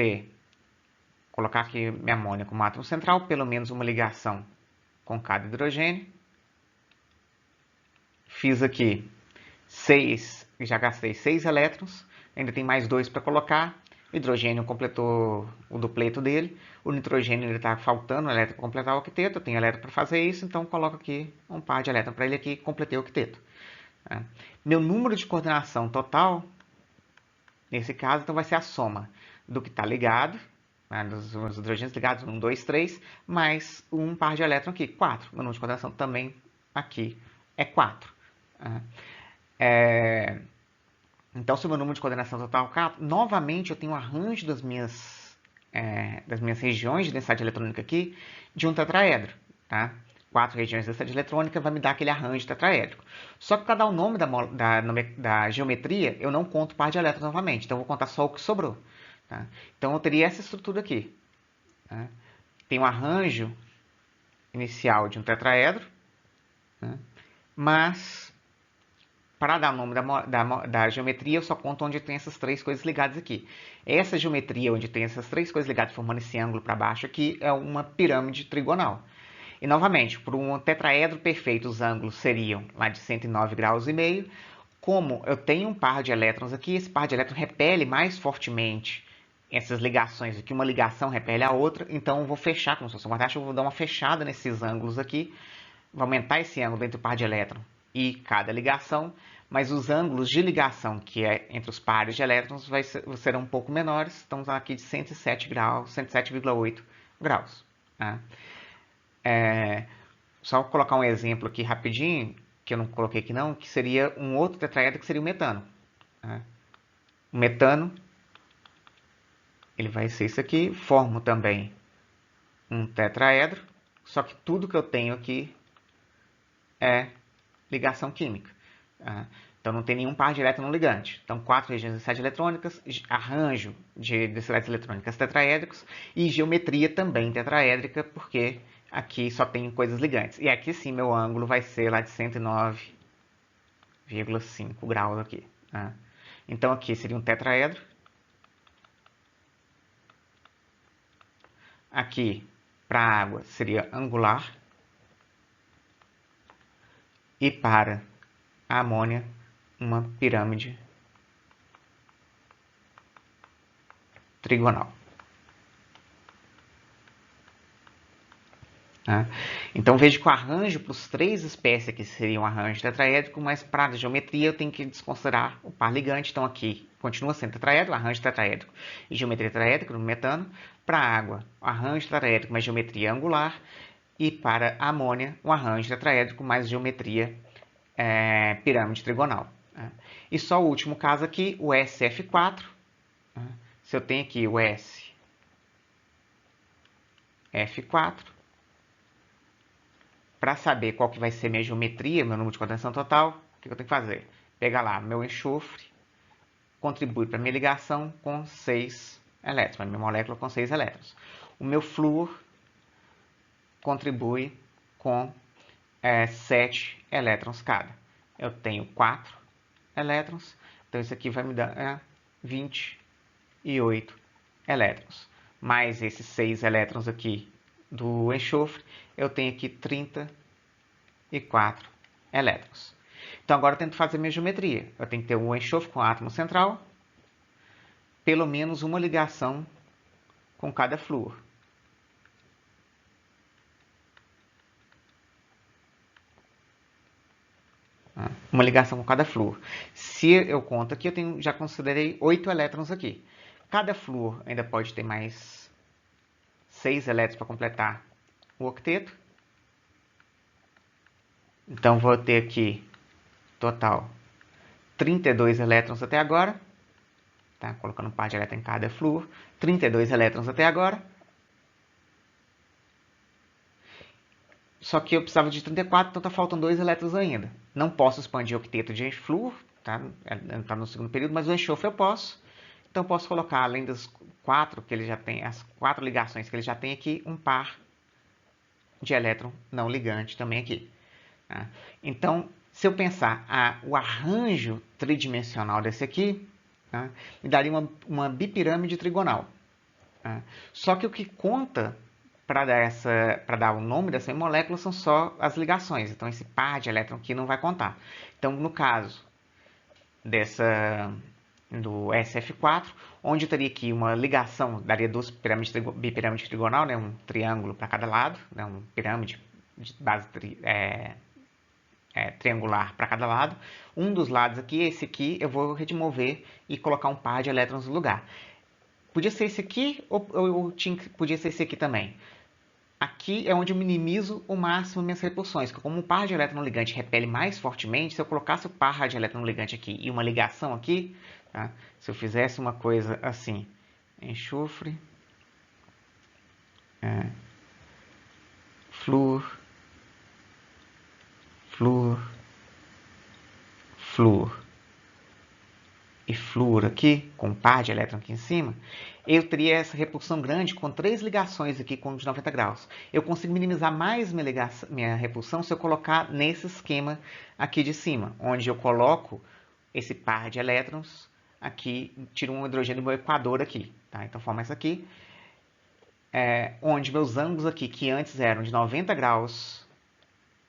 colocar aqui minha amônia como átomo central, pelo menos uma ligação com cada hidrogênio. Fiz aqui 6, já gastei 6 elétrons, ainda tem mais 2 para colocar. O hidrogênio completou o dupleto dele. O nitrogênio está faltando um elétron para completar o octeto. Eu tenho elétron para fazer isso, então coloco aqui um par de elétrons para ele aqui e completei o octeto. Meu número de coordenação total, nesse caso, então vai ser a soma do que está ligado, dos hidrogênios ligados, 1, 2, 3, mais um par de elétrons aqui, 4. Meu número de coordenação também aqui é 4. Então, se o meu número de coordenação total é 4, novamente eu tenho um arranjo das minhas regiões de densidade eletrônica aqui de um tetraedro. Tá? 4 regiões de densidade eletrônica vai me dar aquele arranjo tetraédrico. Só que para dar o nome da geometria, eu não conto par de elétrons novamente. Então, eu vou contar só o que sobrou. Tá? Então, eu teria essa estrutura aqui. Tá? Tem um arranjo inicial de um tetraedro, né? Mas para dar o nome da geometria, eu só conto onde tem essas 3 coisas ligadas aqui. Essa geometria onde tem essas 3 coisas ligadas formando esse ângulo para baixo aqui é uma pirâmide trigonal. E novamente, por um tetraedro perfeito, os ângulos seriam lá de 109 graus e meio. Como eu tenho um par de elétrons aqui, esse par de elétrons repele mais fortemente essas ligações aqui, uma ligação repele a outra, então eu vou fechar, como se fosse uma taxa, eu vou dar uma fechada nesses ângulos aqui, vou aumentar esse ângulo entre o par de elétron e cada ligação, mas os ângulos de ligação, que é entre os pares de elétrons, serão um pouco menores. Estamos aqui de 107 graus, 107,8 graus. Tá? Só colocar um exemplo aqui rapidinho, que eu não coloquei aqui não, que seria um outro tetraedro, que seria o metano. Tá? O metano, ele vai ser isso aqui. Formo também um tetraedro, só que tudo que eu tenho aqui é ligação química. Tá? Então, não tem nenhum par de elétron no ligante. Então, 4 regiões de densidade eletrônicas, arranjo de densidades eletrônicas tetraédricos e geometria também tetraédrica, porque aqui só tem coisas ligantes. E aqui sim, meu ângulo vai ser lá de 109,5 graus aqui. Tá? Então, aqui seria um tetraedro. Aqui, para a água, seria angular. E para a amônia, uma pirâmide trigonal. Tá? Então, veja que o arranjo para os 3 espécies aqui seria um arranjo tetraédrico, mas para a geometria eu tenho que desconsiderar o par ligante. Então, aqui continua sendo tetraédrico, arranjo tetraédrico e geometria tetraédrica no metano. Para a água, arranjo tetraédrico, mas geometria angular. E para a amônia, um arranjo tetraédrico, mais geometria pirâmide trigonal. Tá? E só o último caso aqui, o SF4. Tá? Se eu tenho aqui o SF4, para saber qual que vai ser minha geometria, meu número de coordenação total, o que eu tenho que fazer? Pegar lá meu enxofre, contribui para minha ligação com 6 elétrons, a minha molécula com 6 elétrons. O meu flúor contribui com 7 elétrons cada. Eu tenho 4 elétrons, então isso aqui vai me dar 28 elétrons. Mais esses 6 elétrons aqui do enxofre, eu tenho aqui 34 elétrons. Então agora eu tento fazer minha geometria. Eu tenho que ter um enxofre com átomo central, pelo menos uma ligação com cada flúor. Uma ligação com cada flúor. Se eu conto aqui, já considerei 8 elétrons aqui. Cada flúor ainda pode ter mais 6 elétrons para completar o octeto. Então, vou ter aqui, total, 32 elétrons até agora. Tá? Colocando um par de elétrons em cada flúor. 32 elétrons até agora. Só que eu precisava de 34, então está faltando 2 elétrons ainda. Não posso expandir o octeto de flúor, tá? Está no segundo período, mas o enxofre eu posso. Então eu posso colocar, além das 4 que ele já tem, as 4 ligações que ele já tem aqui, um par de elétron não ligante também aqui. Tá? Então, se eu pensar o arranjo tridimensional desse aqui, tá? Me daria uma bipirâmide trigonal. Tá? Só que o que conta para dar o nome dessa molécula são só as ligações. Então, esse par de elétron aqui não vai contar. Então, no caso do SF4, onde eu teria aqui uma ligação, daria duas bipirâmide trigonal, né, um triângulo para cada lado, né, uma pirâmide de base triangular para cada lado. Um dos lados aqui, esse aqui, eu vou remover e colocar um par de elétrons no lugar. Podia ser esse aqui ou podia ser esse aqui também. Aqui é onde eu minimizo o máximo minhas repulsões, porque como um par de elétron ligante repele mais fortemente, se eu colocasse o par de elétron ligante aqui e uma ligação aqui, tá? Se eu fizesse uma coisa assim, enxofre, flúor, e flúor aqui, com um par de elétron aqui em cima, eu teria essa repulsão grande com 3 ligações aqui com de 90 graus. Eu consigo minimizar mais minha repulsão se eu colocar nesse esquema aqui de cima, onde eu coloco esse par de elétrons aqui, tiro um hidrogênio do meu equador aqui. Tá? Então, forma essa aqui, onde meus ângulos aqui, que antes eram de 90 graus,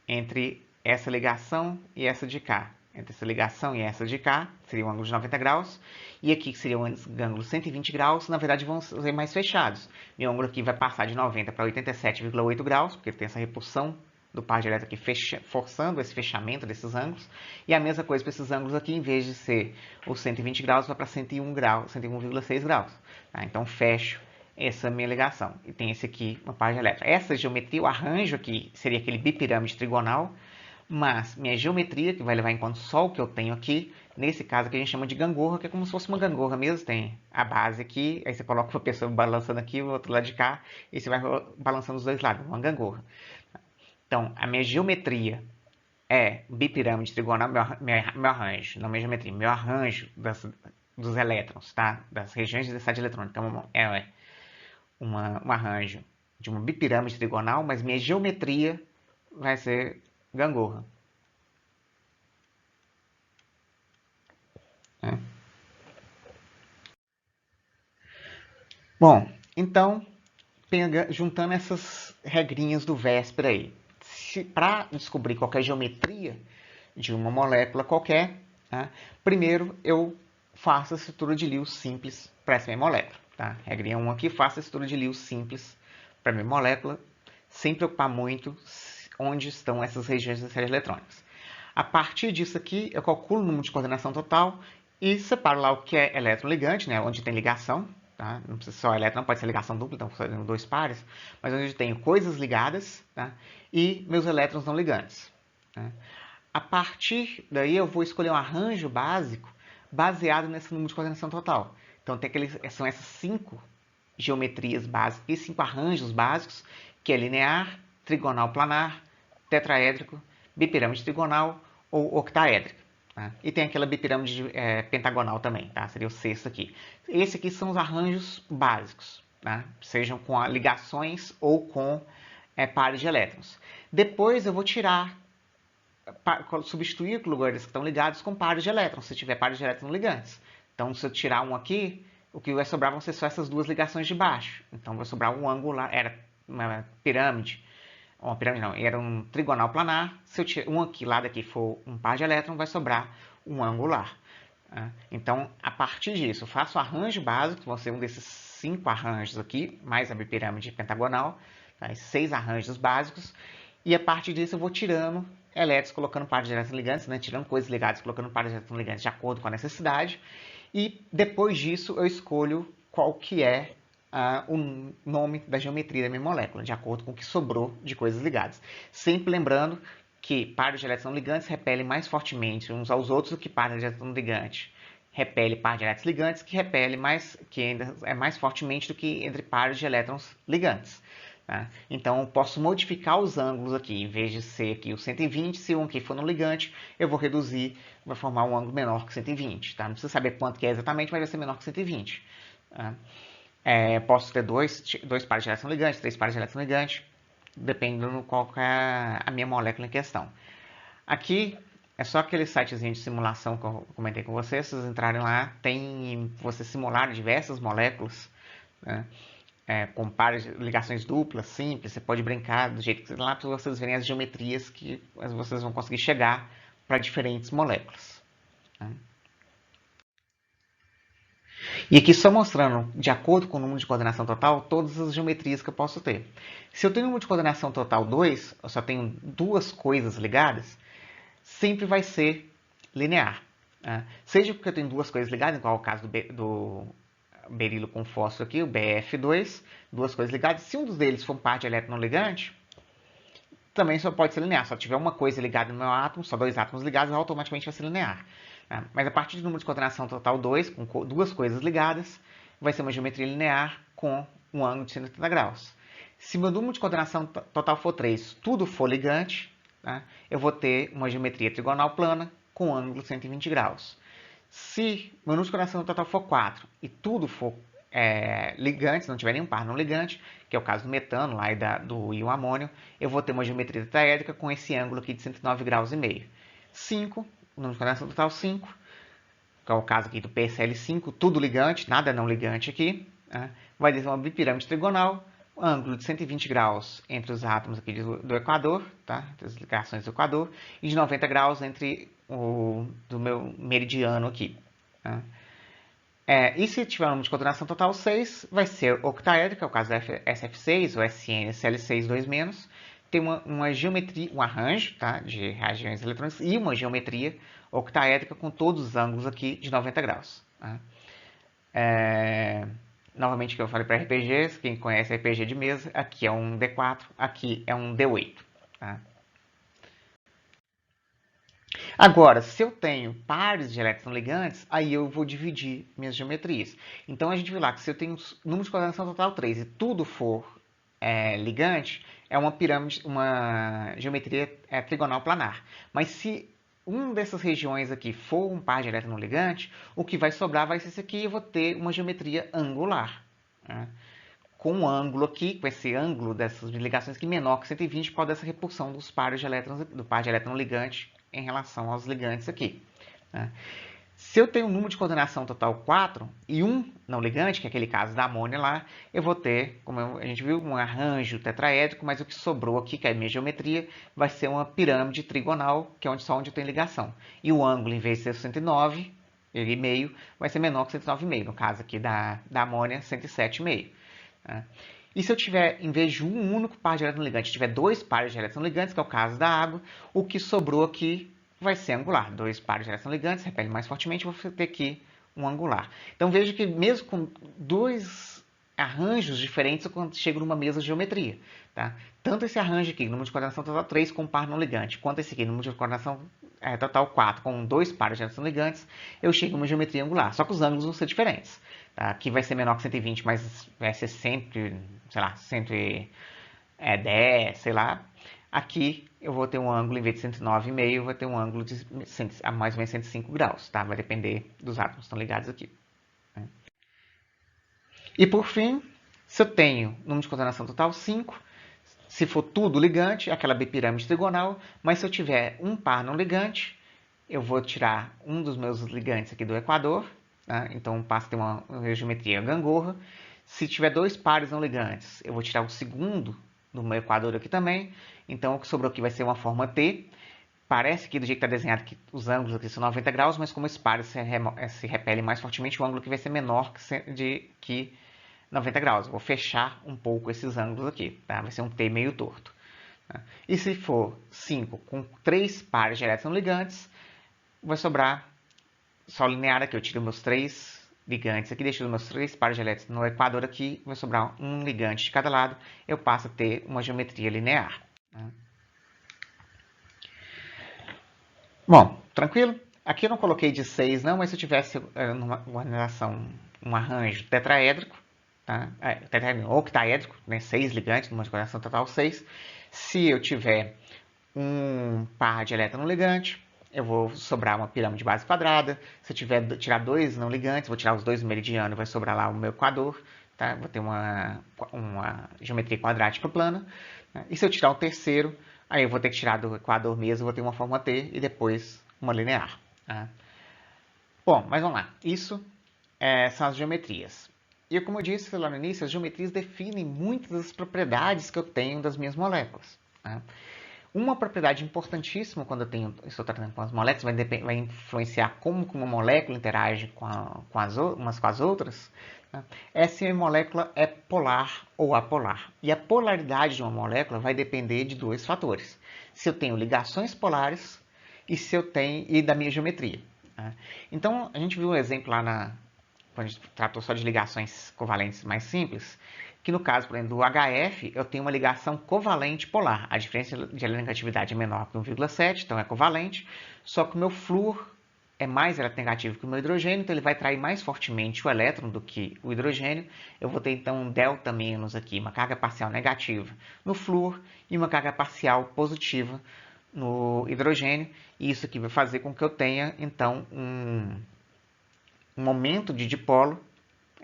entre essa ligação e essa de cá, entre essa ligação e essa de cá, seria um ângulo de 90 graus, e aqui que seria um ângulo de 120 graus, na verdade vão ser mais fechados. Meu ângulo aqui vai passar de 90 para 87,8 graus, porque tem essa repulsão do par de elétrons aqui forçando esse fechamento desses ângulos, e a mesma coisa para esses ângulos aqui, em vez de ser os 120 graus, vai para 101 graus, 101,6 graus. Tá? Então fecho essa minha ligação. E tem esse aqui, uma par de elétrons. Essa geometria, o arranjo aqui, seria aquele bipirâmide trigonal, mas minha geometria, que vai levar em conta só o que eu tenho aqui, nesse caso aqui a gente chama de gangorra, que é como se fosse uma gangorra mesmo, tem a base aqui, aí você coloca uma pessoa balançando aqui, o outro lado de cá, e você vai balançando os dois lados, uma gangorra. Então, a minha geometria é bipirâmide trigonal, meu arranjo, não minha geometria, meu arranjo dos elétrons, tá? Das regiões de densidade eletrônica. Então, é um arranjo de uma bipirâmide trigonal, mas minha geometria vai ser gangorra. Bom, então, juntando essas regrinhas do Véspera aí, para descobrir qualquer geometria de uma molécula qualquer, tá? Primeiro eu faço a estrutura de Lewis simples para essa minha molécula. Tá? Regrinha 1 aqui, faço a estrutura de Lewis simples para minha molécula, sem preocupar muito onde estão essas regiões de séries eletrônicas. A partir disso aqui, eu calculo o número de coordenação total e separo lá o que é elétron ligante, né, onde tem ligação. Tá? Não precisa só elétron, pode ser ligação dupla, então fazendo 2 pares, mas onde eu tenho coisas ligadas, tá? E meus elétrons não ligantes. Tá? A partir daí eu vou escolher um arranjo básico baseado nesse número de coordenação total. Então são essas 5 geometrias básicas e 5 arranjos básicos, que é linear, trigonal planar, tetraédrico, bipirâmide trigonal ou octaédrica. Tá? E tem aquela bipirâmide pentagonal também, tá? Seria o sexto aqui. Esses aqui são os arranjos básicos, tá? Sejam com ligações ou com pares de elétrons. Depois eu vou substituir lugares que estão ligados com pares de elétrons, se tiver pares de elétrons ligantes. Então, se eu tirar um aqui, o que vai sobrar vão ser só essas duas ligações de baixo. Então, vai sobrar um ângulo lá, era uma pirâmide não, era um trigonal planar. Se eu tirar um aqui, lá daqui for um par de elétrons, vai sobrar um angular. Então, a partir disso, eu faço o arranjo básico, que vão ser um desses 5 arranjos aqui, mais a bipirâmide pentagonal, tá? 6 arranjos básicos, e a partir disso eu vou tirando elétrons, colocando pares de elétrons ligantes, né? Tirando coisas ligadas, colocando pares de elétrons ligantes de acordo com a necessidade, e depois disso eu escolho qual que é o nome da geometria da minha molécula, de acordo com o que sobrou de coisas ligadas. Sempre lembrando que pares de elétrons ligantes repelem mais fortemente uns aos outros do que pares de elétrons ligantes. Repele pares de elétrons ligantes que repele mais, que ainda é mais fortemente do que entre pares de elétrons ligantes. Tá? Então, eu posso modificar os ângulos aqui. Em vez de ser aqui o 120, se um aqui for no ligante, eu vou reduzir, vai formar um ângulo menor que 120. Tá? Não precisa saber quanto que é exatamente, mas vai ser menor que 120. Tá? Posso ter dois pares de elétrons ligantes, 3 pares de elétrons ligantes, dependendo qual que é a minha molécula em questão. Aqui é só aquele sitezinho de simulação que eu comentei com vocês. Se vocês entrarem lá, tem você simular diversas moléculas, né? Com pares, ligações duplas, simples. Você pode brincar do jeito que você lá para vocês verem as geometrias que vocês vão conseguir chegar para diferentes moléculas. Né? E aqui só mostrando, de acordo com o número de coordenação total, todas as geometrias que eu posso ter. Se eu tenho um número de coordenação total 2, eu só tenho duas coisas ligadas, sempre vai ser linear. Seja porque eu tenho duas coisas ligadas, igual o caso do berilo com fósforo aqui, o BF2, duas coisas ligadas. Se um deles for um par de elétron não ligante, também só pode ser linear. Se tiver uma coisa ligada no meu átomo, só dois átomos ligados, automaticamente vai ser linear. Mas a partir do número de coordenação total 2, com duas coisas ligadas, vai ser uma geometria linear com um ângulo de 180 graus. Se meu número de coordenação total for 3, tudo for ligante, eu vou ter uma geometria trigonal plana com ângulo de 120 graus. Se meu número de coordenação total for 4 e tudo for ligante, se não tiver nenhum par não ligante, que é o caso do metano lá e do íon amônio, eu vou ter uma geometria tetraédrica com esse ângulo aqui de 109 graus e meio. 5, o número de coordenação total 5, que é o caso aqui do PSL5, tudo ligante, nada não ligante aqui, vai ter uma bipirâmide trigonal, ângulo de 120 graus entre os átomos aqui do equador, tá? Entre as ligações do equador, e de 90 graus entre do meu meridiano aqui. Tá? E se tiver um número de coordenação total 6, vai ser octaédrica, é o caso da SF6 ou SNCl6 2-, tem uma geometria, um arranjo, tá, de regiões eletrônicas e uma geometria octaédrica com todos os ângulos aqui de 90 graus. Tá? Novamente que eu falei para RPGs, quem conhece RPG de mesa, aqui é um D4, aqui é um D8. Tá? Agora, se eu tenho pares de elétrons ligantes, aí eu vou dividir minhas geometrias. Então, a gente viu lá que se eu tenho número de coordenação total 3 e tudo for ligante, é uma pirâmide, uma geometria trigonal planar. Mas se uma dessas regiões aqui for um par de elétrons não ligante, o que vai sobrar vai ser esse aqui e eu vou ter uma geometria angular. Né? Com um ângulo aqui, com esse ângulo dessas ligações aqui menor que 120 por causa dessa repulsão dos pares de elétrons, do par de elétron ligante em relação aos ligantes aqui. Né? Se eu tenho um número de coordenação total 4 e um não ligante, que é aquele caso da amônia lá, eu vou ter, como a gente viu, um arranjo tetraédrico, mas o que sobrou aqui, que é a minha geometria, vai ser uma pirâmide trigonal, que é só onde eu tenho ligação. E o ângulo, em vez de ser 109,5, vai ser menor que 109,5. No caso aqui da amônia, 107,5. E se eu tiver, em vez de um único par de elétron ligante, tiver dois pares de elétron ligantes, que é o caso da água, o que sobrou aqui vai ser angular. Dois pares de elétron ligantes, repelem mais fortemente, vou ter aqui um angular. Então veja que mesmo com dois arranjos diferentes, eu chego numa mesma geometria. Tá? Tanto esse arranjo aqui, número de coordenação total 3 com um par não ligante, quanto esse aqui, número de coordenação total 4 com dois pares de elétron ligantes, eu chego numa geometria angular. Só que os ângulos vão ser diferentes. Tá? Aqui vai ser menor que 120, mas vai ser 110, sei lá. Aqui eu vou ter um ângulo, em vez de 109,5, eu vou ter um ângulo de mais ou menos 105 graus. Tá? Vai depender dos átomos que estão ligados aqui. Né? E por fim, se eu tenho número de coordenação total 5, se for tudo ligante, aquela bipirâmide trigonal, mas se eu tiver um par não ligante, eu vou tirar um dos meus ligantes aqui do equador, Tá? Então passa a ter uma geometria gangorra. Se tiver dois pares não ligantes, eu vou tirar o segundo do meu equador aqui também. Então o que sobrou aqui vai ser uma forma T. Parece que do jeito que está desenhado que os ângulos aqui são 90 graus, mas como esse par se repele mais fortemente, o ângulo aqui vai ser menor que 90 graus. Eu vou fechar um pouco esses ângulos aqui, tá? Vai ser um T meio torto. Tá? E se for 5 com 3 pares de elétrons ligantes, vai sobrar só linear aqui. Eu tiro meus 3 ligantes aqui, deixo os meus 3 pares de elétrons no equador aqui, vai sobrar um ligante de cada lado, eu passo a ter uma geometria linear. Tá? Bom, tranquilo? Aqui eu não coloquei de 6 não, mas se eu tivesse uma relação, um arranjo tetraédrico, tá? Ou octaédrico, né? 6 ligantes, numa correlação total 6. Se eu tiver um par de elétron não ligante, eu vou sobrar uma pirâmide de base quadrada. Se eu tirar 2 não ligantes, vou tirar os 2 meridianos, vai sobrar lá o meu equador. Tá? Vou ter uma geometria quadrática plana. Né? E se eu tirar o terceiro, aí eu vou ter que tirar do equador mesmo, vou ter uma forma T e depois uma linear. Tá? Bom, mas vamos lá. Isso são as geometrias. E como eu disse lá no início, as geometrias definem muitas das propriedades que eu tenho das minhas moléculas. Tá? Uma propriedade importantíssima quando estou tratando com as moléculas, vai influenciar como uma molécula interage umas com as outras, né? É se a molécula é polar ou apolar. E a polaridade de uma molécula vai depender de dois fatores. Se eu tenho ligações polares e da minha geometria. Né? Então, a gente viu um exemplo lá quando a gente tratou só de ligações covalentes mais simples, que no caso, por exemplo, do HF, eu tenho uma ligação covalente polar. A diferença de eletronegatividade é menor que 1,7, então é covalente, só que o meu flúor é mais eletronegativo que o meu hidrogênio, então ele vai atrair mais fortemente o elétron do que o hidrogênio. Eu vou ter então um delta menos aqui, uma carga parcial negativa no flúor e uma carga parcial positiva no hidrogênio. E isso aqui vai fazer com que eu tenha então um momento de dipolo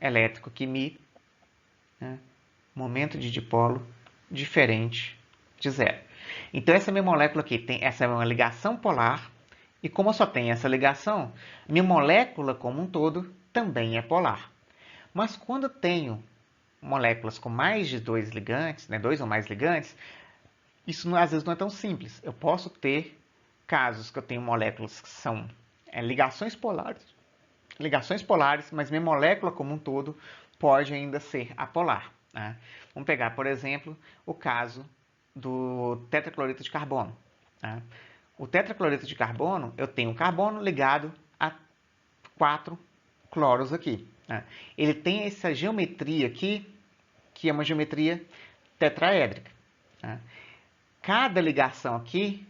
elétrico que momento de dipolo diferente de zero. Então essa minha molécula aqui essa é uma ligação polar, e como eu só tenho essa ligação, minha molécula como um todo também é polar. Mas quando eu tenho moléculas com mais de dois ligantes, né, dois ou mais ligantes, isso às vezes não é tão simples. Eu posso ter casos que eu tenho moléculas que são ligações polares, mas minha molécula como um todo pode ainda ser apolar. Né? Vamos pegar, por exemplo, o caso do tetracloreto de carbono. Né? O tetracloreto de carbono, eu tenho carbono ligado a 4 cloros aqui. Né? Ele tem essa geometria aqui, que é uma geometria tetraédrica. Né? Cada ligação aqui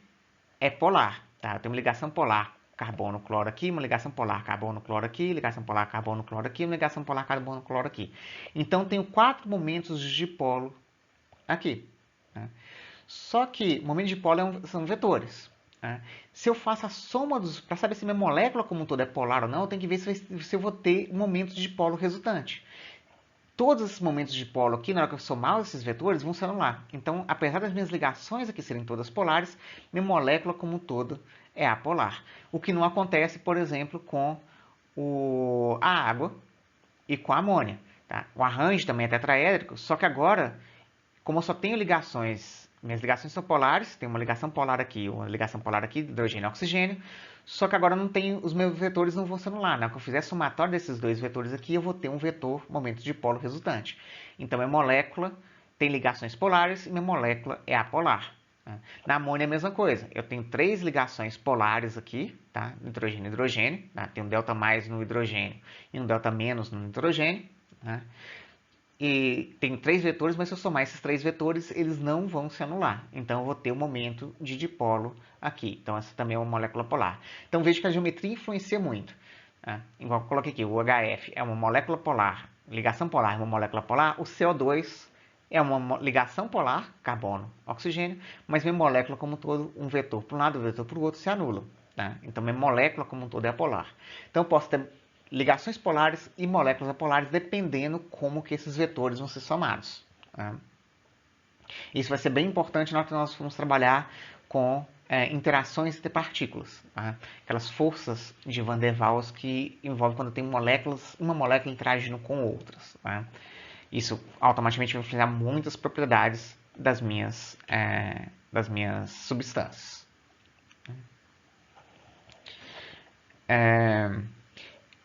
é polar. Tá? Eu tenho uma ligação polar carbono-cloro aqui, uma ligação polar carbono-cloro aqui, ligação polar carbono-cloro aqui, uma ligação polar carbono-cloro aqui. Então, tenho 4 momentos de dipolo aqui. Né? Só que momentos de dipolo são vetores. Né? Se eu faço a soma para saber se minha molécula como um todo é polar ou não, eu tenho que ver se eu vou ter um momento de dipolo resultante. Todos esses momentos de dipolo aqui, na hora que eu somar esses vetores, vão se anular. Então, apesar das minhas ligações aqui serem todas polares, minha molécula como um todo é apolar. O que não acontece, por exemplo, com a água e com a amônia. Tá? O arranjo também é tetraédrico, só que agora, como eu só tenho ligações, minhas ligações são polares, tem uma ligação polar aqui, hidrogênio e oxigênio, só que agora não tem, os meus vetores não vão se anular. Né? Quando eu fizer a somatória desses dois vetores aqui, eu vou ter um vetor momento de dipolo resultante. Então, minha molécula tem ligações polares e minha molécula é apolar. Né? Na amônia é a mesma coisa. Eu tenho 3 ligações polares aqui, tá? Hidrogênio e hidrogênio. Tá? Tem um delta mais no hidrogênio e um delta menos no hidrogênio. Né? E tem 3 vetores, mas se eu somar esses 3 vetores, eles não vão se anular. Então, eu vou ter um momento de dipolo aqui. Então, essa também é uma molécula polar. Então, veja que a geometria influencia muito. Né? Igual eu coloquei aqui, o HF é uma molécula polar, ligação polar é uma molécula polar. O CO2 é uma ligação polar, carbono, oxigênio, mas minha molécula como um todo, um vetor para um lado, um vetor para o outro, se anulam. Né? Então, minha molécula como um todo é apolar. Então, eu posso ter ligações polares e moléculas apolares, dependendo como que esses vetores vão ser somados. Né? Isso vai ser bem importante na hora que nós formos trabalhar com interações entre partículas, tá? Aquelas forças de Van der Waals que envolvem quando tem moléculas, uma molécula interagindo com outras, tá? Isso automaticamente vai influenciar muitas propriedades das minhas substâncias.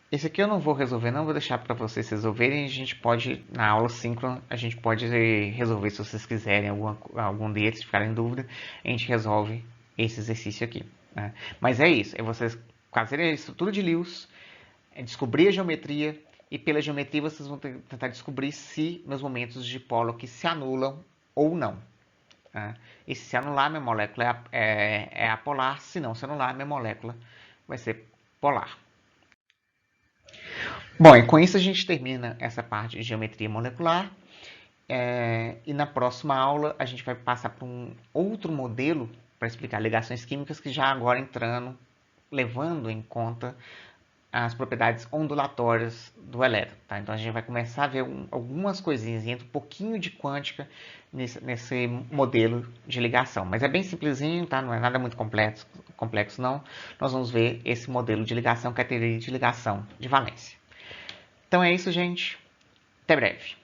Esse aqui eu não vou resolver, não vou deixar para vocês resolverem. A gente pode, na aula síncrona, a gente pode resolver se vocês quiserem algum deles, ficarem em dúvida, a gente resolve esse exercício aqui. Né? Mas é isso, é vocês fazerem a estrutura de Lewis, descobrir a geometria, e pela geometria vocês vão tentar descobrir se meus momentos de polo aqui se anulam ou não. E se anular, minha molécula é apolar, se não se anular, minha molécula vai ser polar. Bom, e com isso a gente termina essa parte de geometria molecular. E na próxima aula a gente vai passar para um outro modelo para explicar ligações químicas, que já agora levando em conta as propriedades ondulatórias do elétron. Tá? Então a gente vai começar a ver algumas coisinhas, entra um pouquinho de quântica nesse modelo de ligação. Mas é bem simplesinho, tá? Não é nada muito complexo não. Nós vamos ver esse modelo de ligação, que é a teoria de ligação de valência. Então é isso, gente. Até breve.